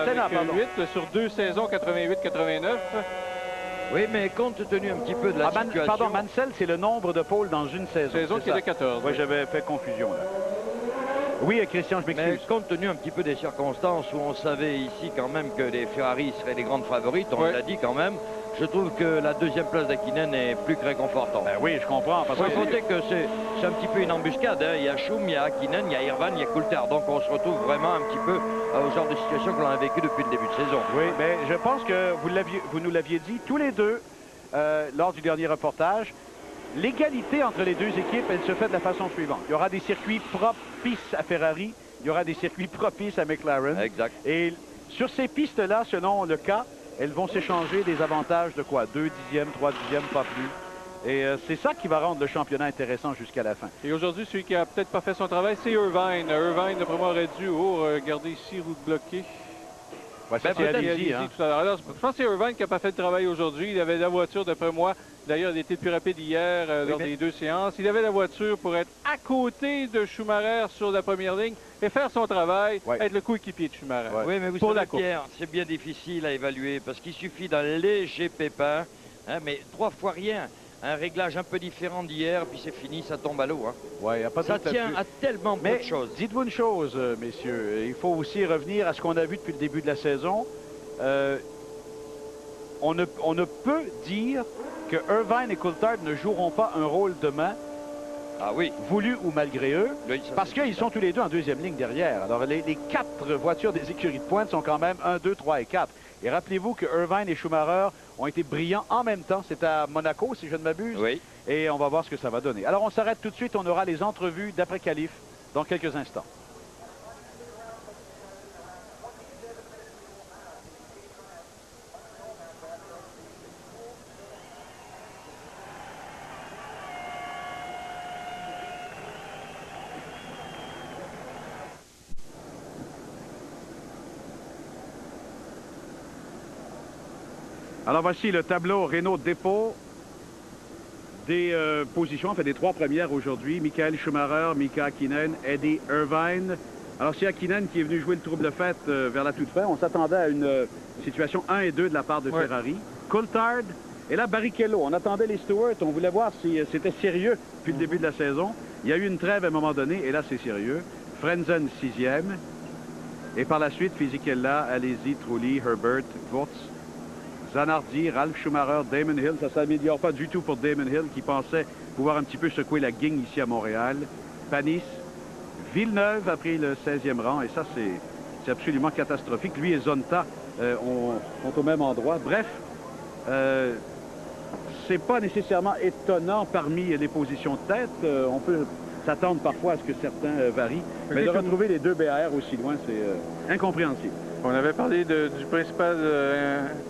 Speaker 2: Senna, pardon. 8 sur 2 saisons, 88-89.
Speaker 13: Oui, mais compte tenu un petit peu de la situation...
Speaker 1: Mansell, c'est le nombre de pôles dans une saison.
Speaker 2: Saison qui était 14.
Speaker 1: Oui, j'avais fait confusion là. Oui, Christian, je m'excuse.
Speaker 13: Mais compte tenu un petit peu des circonstances où on savait ici quand même que les Ferrari seraient les grandes favorites, on l'a dit quand même, je trouve que la deuxième place d'Hakkinen est plus que réconfortante.
Speaker 1: Ben oui, je comprends.
Speaker 13: Il faut compter que c'est un petit peu une embuscade. Hein. Il y a Schum, il y a Hakkinen, il y a Irvan, il y a Coulthard. Donc on se retrouve vraiment un petit peu au genre de situation que l'on a vécu depuis le début de saison.
Speaker 1: Oui, mais je pense que vous nous l'aviez dit tous les deux lors du dernier reportage. L'égalité entre les deux équipes, elle se fait de la façon suivante. Il y aura des circuits propices à Ferrari, il y aura des circuits propices à McLaren.
Speaker 13: Exact.
Speaker 1: Et sur ces pistes-là, selon le cas, elles vont s'échanger des avantages de quoi? 2 dixièmes, 3 dixièmes, pas plus. Et c'est ça qui va rendre le championnat intéressant jusqu'à la fin.
Speaker 2: Et aujourd'hui, celui qui a peut-être pas fait son travail, c'est Irvine. Irvine, d'après moi, aurait dû, regardez ici, route bloquée.
Speaker 1: Ouais, ça, c'est Alizé, hein.
Speaker 2: Tout à l'heure. Alors, je pense que c'est Irvine qui n'a pas fait le travail aujourd'hui. Il avait la voiture, d'après moi. D'ailleurs, il était plus rapide hier lors des 2 séances. Il avait la voiture pour être à côté de Schumacher sur la première ligne et faire son travail, être le coéquipier de Schumacher.
Speaker 13: Oui, mais vous savez, Pierre, c'est bien difficile à évaluer parce qu'il suffit d'un léger pépin, hein, mais 3 fois rien. Un réglage un peu différent d'hier, puis c'est fini, ça tombe à l'eau. Hein.
Speaker 1: Ouais, y a pas de
Speaker 13: ça tient à tellement peu de choses.
Speaker 1: Dites-vous une chose, messieurs, il faut aussi revenir à ce qu'on a vu depuis le début de la saison. On ne peut dire que Irvine et Coulthard ne joueront pas un rôle demain, voulu ou malgré eux, parce qu'ils sont tous les deux en deuxième ligne derrière. Alors, les 4 voitures des écuries de pointe sont quand même 1, 2, 3 et 4. Et rappelez-vous que Irvine et Schumacher ont été brillants en même temps. C'est à Monaco, si je ne m'abuse.
Speaker 13: Oui.
Speaker 1: Et on va voir ce que ça va donner. Alors, on s'arrête tout de suite. On aura les entrevues d'après-qualif dans quelques instants. Alors voici le tableau Renault Dépôt des positions, enfin des 3 premières aujourd'hui. Michael Schumacher, Mika Hakkinen, Eddie Irvine. Alors c'est Hakkinen qui est venu jouer le trouble fête vers la toute fin. On s'attendait à une situation 1 et 2 de la part de Ferrari. Coulthard et là Barrichello. On attendait les Stewart. On voulait voir si c'était sérieux depuis le début de la saison. Il y a eu une trêve à un moment donné et là c'est sérieux. Frenzen 6e. Et par la suite, Fisichella, Alesi, Trulli, Herbert, Wurz, Zanardi, Ralf Schumacher, Damon Hill. Ça ne s'améliore pas du tout pour Damon Hill qui pensait pouvoir un petit peu secouer la guigne ici à Montréal. Panis, Villeneuve a pris le 16e rang et ça c'est absolument catastrophique. Lui et Zonta sont au même endroit. Bref, c'est pas nécessairement étonnant parmi les positions de tête. On peut s'attendre parfois à ce que certains varient. Mais de retrouver les 2 BAR aussi loin, c'est incompréhensible.
Speaker 2: On avait parlé du principal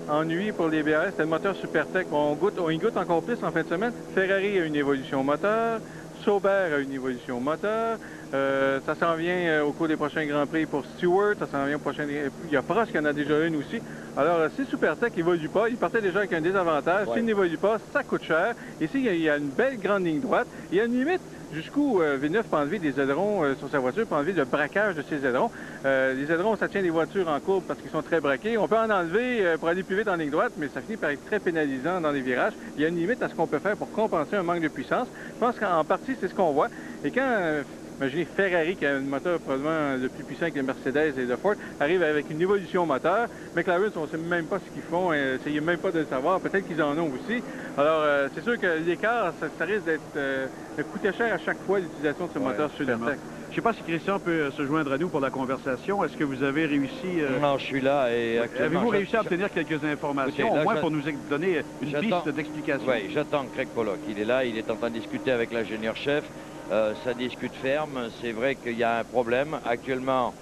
Speaker 2: ennui pour les BRS, c'était le moteur Supertech. On y goûte encore plus en fin de semaine. Ferrari a une évolution moteur, Sauber a une évolution moteur. Ça s'en vient au cours des prochains Grands Prix pour Stewart, ça s'en vient au prochain... Il y a Prost qui en a déjà une aussi. Alors, si Supertech n'évolue pas, il partait déjà avec un désavantage. S'il n'évolue pas, ça coûte cher. Ici, il y a une belle grande ligne droite. Il y a une limite jusqu'où Villeneuve peut enlever des ailerons sur sa voiture, peut enlever le braquage de ses ailerons. Les ailerons, ça tient les voitures en courbe parce qu'ils sont très braqués. On peut en enlever pour aller plus vite en ligne droite, mais ça finit par être très pénalisant dans les virages. Il y a une limite à ce qu'on peut faire pour compenser un manque de puissance. Je pense qu'en partie, c'est ce qu'on voit. Et quand... imaginez Ferrari, qui a un moteur probablement le plus puissant que les Mercedes et le Ford, arrive avec une évolution moteur. McLaren, on ne sait même pas ce qu'ils font, essayez même pas de le savoir. Peut-être qu'ils en ont aussi. Alors, c'est sûr que l'écart, ça risque de coûter cher à chaque fois l'utilisation de ce moteur sur le tech.
Speaker 1: Je ne sais pas si Christian peut se joindre à nous pour la conversation. Est-ce que vous avez réussi...
Speaker 13: Non, je suis là et actuellement...
Speaker 1: Avez-vous réussi à obtenir quelques informations, au moins pour nous donner une piste d'explication?
Speaker 13: Oui, j'attends Craig Pollock. Il est là, il est en train de discuter avec l'ingénieur-chef. Ça discute ferme. C'est vrai qu'il y a un problème. Actuellement,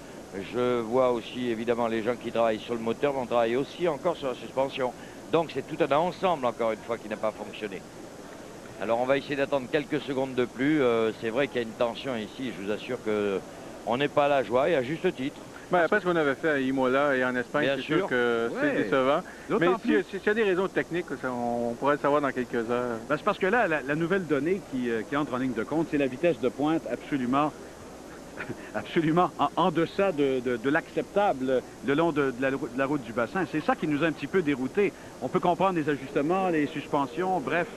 Speaker 13: je vois aussi évidemment les gens qui travaillent sur le moteur vont travailler aussi encore sur la suspension. Donc c'est tout un ensemble encore une fois qui n'a pas fonctionné. Alors on va essayer d'attendre quelques secondes de plus. C'est vrai qu'il y a une tension ici. Je vous assure qu'on n'est pas à la joie et à juste titre.
Speaker 2: Après ce qu'on avait fait à Imola et en Espagne, c'est sûr que c'est décevant. Mais s'il y a des raisons techniques, on pourrait le savoir dans quelques heures.
Speaker 1: C'est parce que là, la nouvelle donnée qui entre en ligne de compte, c'est la vitesse de pointe absolument en deçà de l'acceptable le long de la route du bassin. C'est ça qui nous a un petit peu déroutés. On peut comprendre les ajustements, les suspensions, bref,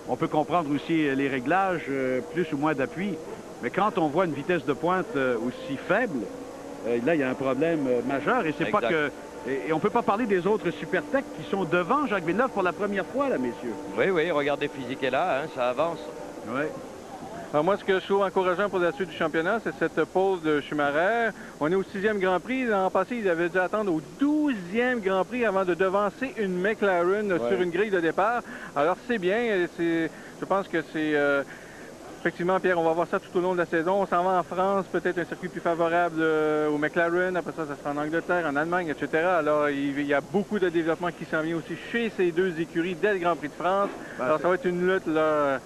Speaker 1: on peut comprendre aussi les réglages, plus ou moins d'appui. Mais quand on voit une vitesse de pointe aussi faible, là, il y a un problème majeur. Et c'est pas que... Et on ne peut pas parler des autres Supertech qui sont devant Jacques Villeneuve pour la première fois, là, messieurs.
Speaker 13: Oui, oui, regardez physique est là, hein, ça avance.
Speaker 1: Oui.
Speaker 2: Alors moi, ce que je trouve encourageant pour la suite du championnat, c'est cette pole de Schumacher. On est au 6e Grand Prix. L'an passé, ils avaient dû attendre au 12e Grand Prix avant de devancer une McLaren sur une grille de départ. Alors c'est bien. Je pense que c'est... Effectivement, Pierre, on va voir ça tout au long de la saison. On s'en va en France, peut-être un circuit plus favorable au McLaren. Après ça, ça sera en Angleterre, en Allemagne, etc. Alors, il y a beaucoup de développement qui s'en vient aussi chez ces deux écuries dès le Grand Prix de France. Alors, ça va être une lutte là,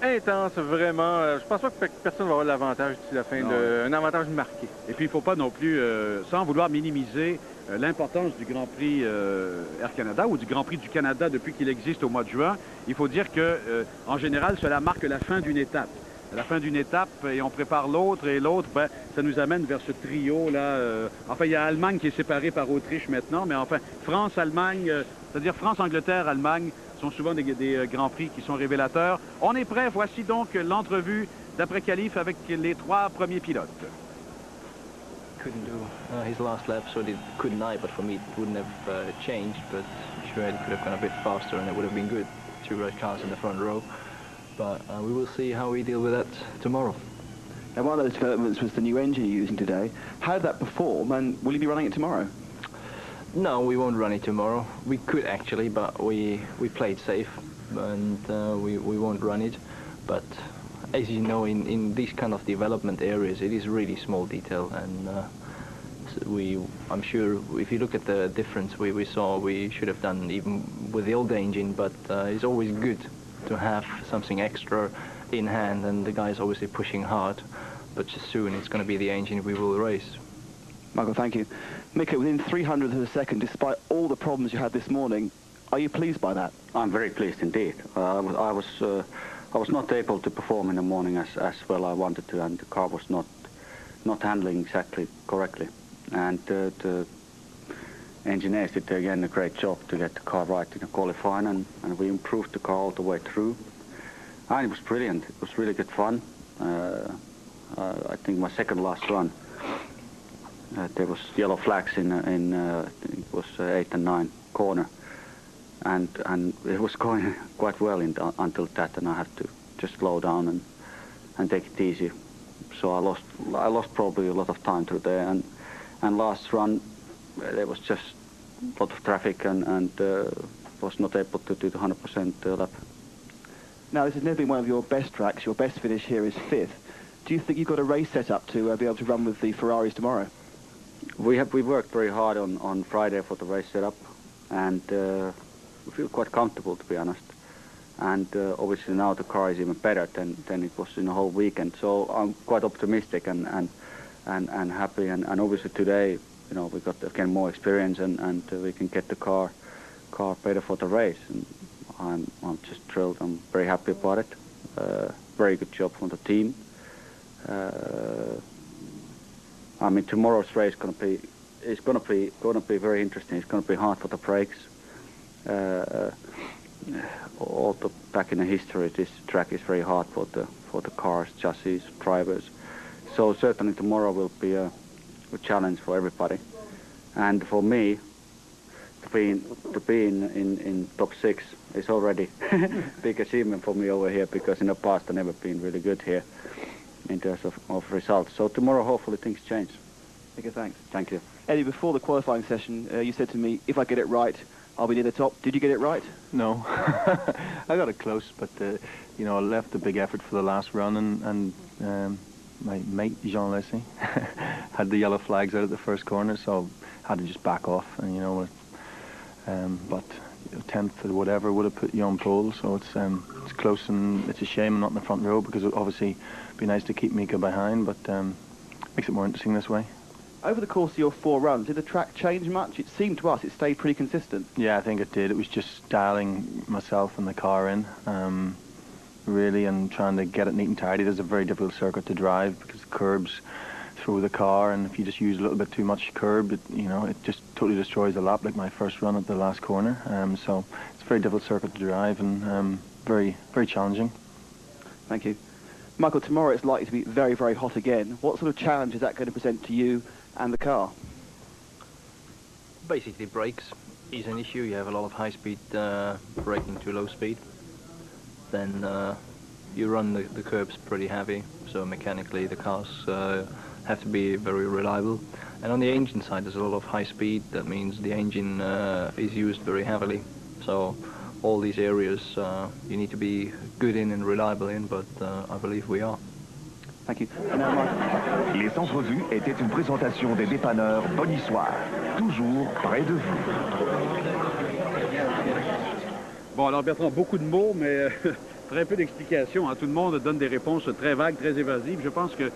Speaker 2: intense, vraiment. Je pense pas que personne va avoir l'avantage d'ici la fin, un avantage marqué.
Speaker 1: Et puis, il ne faut pas non plus, sans vouloir minimiser l'importance du Grand Prix Air Canada ou du Grand Prix du Canada depuis qu'il existe au mois de juin, il faut dire que, en général, cela marque la fin d'une étape. La fin d'une étape, et on prépare l'autre, et l'autre, ben, ça nous amène vers ce trio-là. Enfin, il y a Allemagne qui est séparée par Autriche maintenant, mais enfin, France, Allemagne, c'est-à-dire France, Angleterre, Allemagne, sont souvent des Grands Prix qui sont révélateurs. On est prêt, voici donc l'entrevue d'après-qualif avec les 3 premiers pilotes.
Speaker 19: Couldn't do his last lap, so it couldn't I, but for me it wouldn't have changed, but sure it could have gone a bit faster and it would have been good. 2 red cars in the front row, but we will see how we deal with that tomorrow.
Speaker 20: Now, one of those developments was the new engine you're using today. How did that perform, and will you be running it tomorrow?
Speaker 19: No, we won't run it tomorrow. We could actually, but we played safe, and we won't run it. But as you know, in these kind of development areas, it is really small detail, and I'm sure if you look at the difference we saw, we should have done even with the old engine, but it's always good to have something extra in hand, and the guy's obviously pushing hard, but soon it's going to be the engine we will race.
Speaker 20: Michael, thank you. Mika, within 300th of a second, despite all the problems you had this morning, are you pleased by that?
Speaker 21: I'm very pleased indeed. I was not able to perform in the morning as well I wanted to, and the car was not handling exactly correctly. And the engineers did again a great job to get the car right in the qualifying, and we improved the car all the way through. And it was brilliant. It was really good fun. I think my second last run, there was yellow flags in it was 8 and 9 corner, and it was going quite well until that, and I had to just slow down and take it easy. So I lost probably a lot of time through there, and last run there was just a lot of traffic and was not able to do the 100% lap.
Speaker 20: Now, this has never been one of your best tracks. Your best finish here is 5th. Do you think you've got a race set up to be able to run with the Ferraris tomorrow?
Speaker 21: We worked very hard on Friday for the race setup, and we feel quite comfortable, to be honest. And obviously now the car is even better than it was in the whole weekend. So I'm quite optimistic and happy. And obviously today, you know, we got again more experience and we can get the car better for the race. And I'm just thrilled. I'm very happy about it. Very good job from the team. I mean, tomorrow's race is going to be very interesting. It's going to be hard for the brakes. Also, back in the history, this track is very hard for the cars, chassis, drivers. So certainly tomorrow will be a challenge for everybody. And for me, to be in top 6 is already a big achievement for me over here, because in the past I've never been really good here in terms of results. So tomorrow hopefully things change.
Speaker 20: Okay, thanks.
Speaker 21: Thank you.
Speaker 20: Eddie, before the qualifying session, you said to me, if I get it right, I'll be near the top. Did you get it right?
Speaker 22: No. I got it close, but, you know, I left a big effort for the last run, and my mate, Jean Leslie, had the yellow flags out at the first corner, so I had to just back off, and, you know, but 10th or whatever would have put you on pole, so it's close, and it's a shame I'm not in the front row, because it would obviously be nice to keep Mika behind, but makes it more interesting this way.
Speaker 20: Over the course of your 4 runs, did the track change much? It seemed to us it stayed pretty consistent.
Speaker 22: Yeah, I think it did. It was just dialing myself and the car in, really, and trying to get it neat and tidy. There's a very difficult circuit to drive because the curbs through the car, and if you just use a little bit too much curb, it just totally destroys the lap, like my first run at the last corner. So it's a very difficult circuit to drive, and very, very challenging.
Speaker 20: Thank you. Michael, tomorrow it's likely to be very, very hot again. What sort of challenge is that going to present to you and the car?
Speaker 19: Basically, brakes is an issue. You have a lot of high-speed braking to low speed. Then you run the curbs pretty heavy, so mechanically the cars have to be very reliable. And on the engine side, there's a lot of high speed. That means the engine is used very heavily. So all these areas you need to be good in and reliable in, but I believe we are.
Speaker 20: Thank you.
Speaker 16: Les entrevues étaient une présentation des dépanneurs Bonissoir, toujours près de vous.
Speaker 1: Bon, alors Bertrand, beaucoup de mots, mais très peu d'explications. Hein. Tout le monde donne des réponses très vagues, très évasives. Je pense que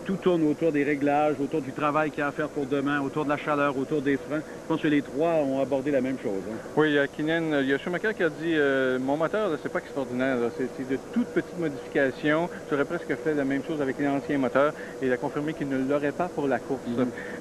Speaker 1: tout tourne autour des réglages, autour du travail qu'il y a à faire pour demain, autour de la chaleur, autour des freins. Je pense que les trois ont abordé la même chose. Hein.
Speaker 2: Oui, Hakkinen, il y a Schumacher qui a dit mon moteur, c'est pas extraordinaire, c'est de toutes petites modifications. J'aurais presque fait la même chose avec l'ancien moteur et il a confirmé qu'il ne l'aurait pas pour la course.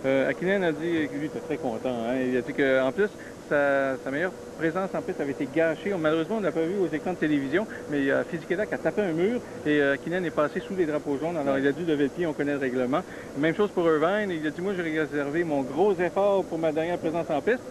Speaker 2: Hakkinen a dit que lui était très content. Hein. Il a dit qu'en plus, sa meilleure présence en piste avait été gâchée. Malheureusement, on ne l'a pas vu aux écrans de télévision, mais Fisichella a tapé un mur et Hakkinen est passé sous les drapeaux jaunes. Alors, il a dû lever le pied, on connaît le règlement. Même chose pour Irvine. Il a dit, moi, j'ai réservé mon gros effort pour ma dernière présence en piste.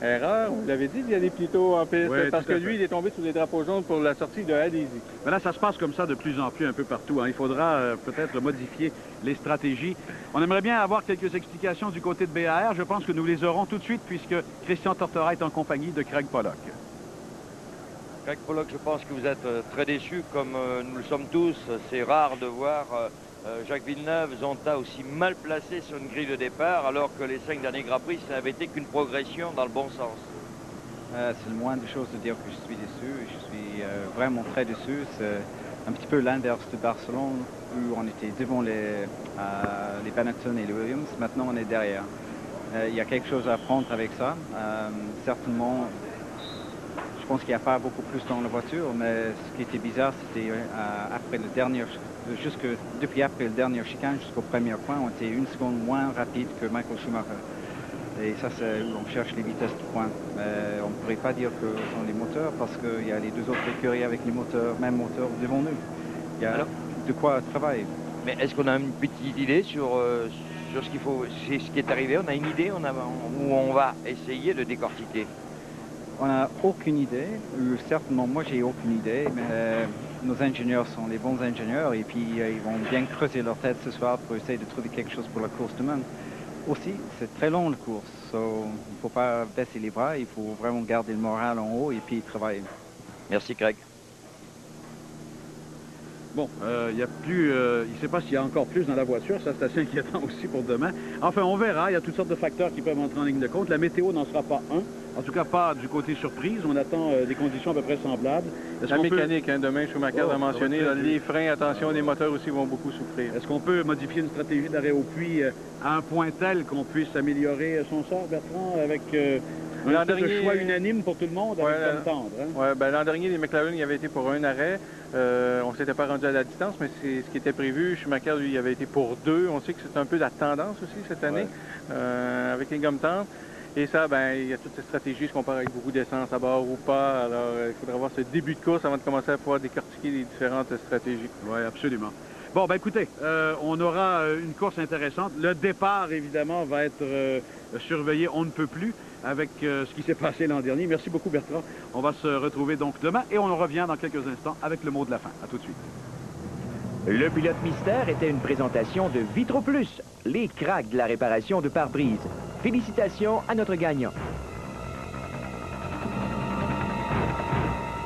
Speaker 2: Erreur, vous l'avez dit d'y aller plus tôt en piste,
Speaker 1: oui,
Speaker 2: parce que lui, il est tombé sous les drapeaux jaunes pour la sortie de Adesi.
Speaker 1: Mais là, ça se passe comme ça de plus en plus un peu partout. Hein. Il faudra peut-être modifier les stratégies. On aimerait bien avoir quelques explications du côté de BAR. Je pense que nous les aurons tout de suite puisque Christian Tortora est en compagnie de Craig Pollock.
Speaker 13: Craig Pollock, je pense que vous êtes très déçu, comme nous le sommes tous. C'est rare de voir Jacques Villeneuve, Zonta aussi mal placé sur une grille de départ, alors que les 5 derniers Grands Prix, ça avait été qu'une progression dans le bon sens.
Speaker 5: C'est le moindre chose de dire que je suis déçu. Je suis vraiment très déçu. C'est un petit peu l'inverse de Barcelone, où on était devant les Benetton et les Williams. Maintenant, on est derrière. Il y a quelque chose à apprendre avec ça. Certainement, je pense qu'il n'y a pas beaucoup plus dans la voiture, mais ce qui était bizarre, c'était après le dernier, depuis après le dernier chicane jusqu'au premier point, on était 1 seconde moins rapide que Michael Schumacher. Et ça, c'est où on cherche les vitesses de pointe. On ne pourrait pas dire que ce sont les moteurs, parce qu'il y a les deux autres écuries avec les moteurs, même moteur devant nous. Il y a de quoi travailler.
Speaker 13: Mais est-ce qu'on a une petite idée sur ce qu'il faut, c'est ce qui est arrivé? On a une idée où on va essayer de décortiquer?
Speaker 5: On n'a aucune idée, certainement moi j'ai aucune idée, mais nos ingénieurs sont les bons ingénieurs et puis ils vont bien creuser leur tête ce soir pour essayer de trouver quelque chose pour la course demain. Aussi, c'est très long la course, il ne faut pas baisser les bras, il faut vraiment garder le moral en haut et puis travailler.
Speaker 13: Merci Craig.
Speaker 1: Bon, il y a plus, il ne sait pas s'il y a encore plus dans la voiture, ça c'est assez inquiétant aussi pour demain. Enfin, on verra, il y a toutes sortes de facteurs qui peuvent entrer en ligne de compte. La météo n'en sera pas un, en tout cas pas du côté surprise, on attend des conditions à peu près semblables.
Speaker 2: La mécanique, hein, demain Schumacher a mentionné, les freins, attention, les moteurs aussi vont beaucoup souffrir.
Speaker 1: Est-ce qu'on peut modifier une stratégie d'arrêt au puits à un point tel qu'on puisse améliorer son sort, Bertrand, avec un choix unanime pour tout le monde, avec Tom Tendre? Hein?
Speaker 2: Oui, ben, l'an dernier, les McLaren y avaient été pour un arrêt. On ne s'était pas rendu à la distance, mais c'est ce qui était prévu. Schumacher, lui, avait été pour 2. On sait que c'est un peu la tendance aussi cette année, avec les gommes tendres. Et ça, ben, il y a toutes ces stratégies, je compare avec beaucoup d'essence à bord ou pas. Alors, il faudra voir ce début de course avant de commencer à pouvoir décortiquer les différentes stratégies.
Speaker 1: Oui, absolument. Bon, ben écoutez, on aura une course intéressante. Le départ, évidemment, va être surveillé, on ne peut plus, avec ce qui s'est passé l'an dernier. Merci beaucoup, Bertrand. On va se retrouver donc demain et on revient dans quelques instants avec le mot de la fin. À tout de suite.
Speaker 18: Le pilote mystère était une présentation de Vitro Plus, les cracks de la réparation de pare-brise. Félicitations à notre gagnant.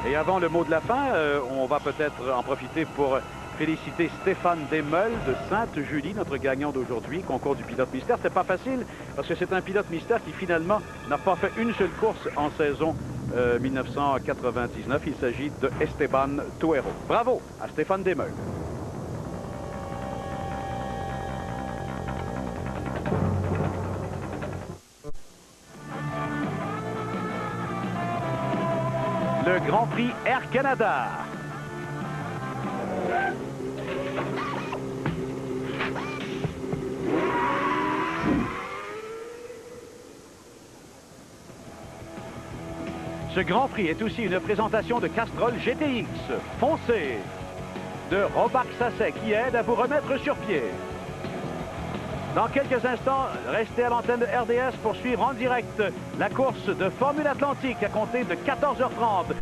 Speaker 1: Et avant le mot de la fin, on va peut-être en profiter pour féliciter Stéphane Desmeules de Sainte-Julie, notre gagnant d'aujourd'hui, concours du pilote mystère. C'est pas facile parce que c'est un pilote mystère qui finalement n'a pas fait une seule course en saison 1999. Il s'agit de Esteban Tuero. Bravo à Stéphane Desmeules. Le Grand Prix Air Canada. Ce Grand Prix est aussi une présentation de Castrol GTX. Foncez! de Robac Sasset qui aide à vous remettre sur pied. Dans quelques instants, restez à l'antenne de RDS pour suivre en direct la course de Formule Atlantique à compter de 14h30.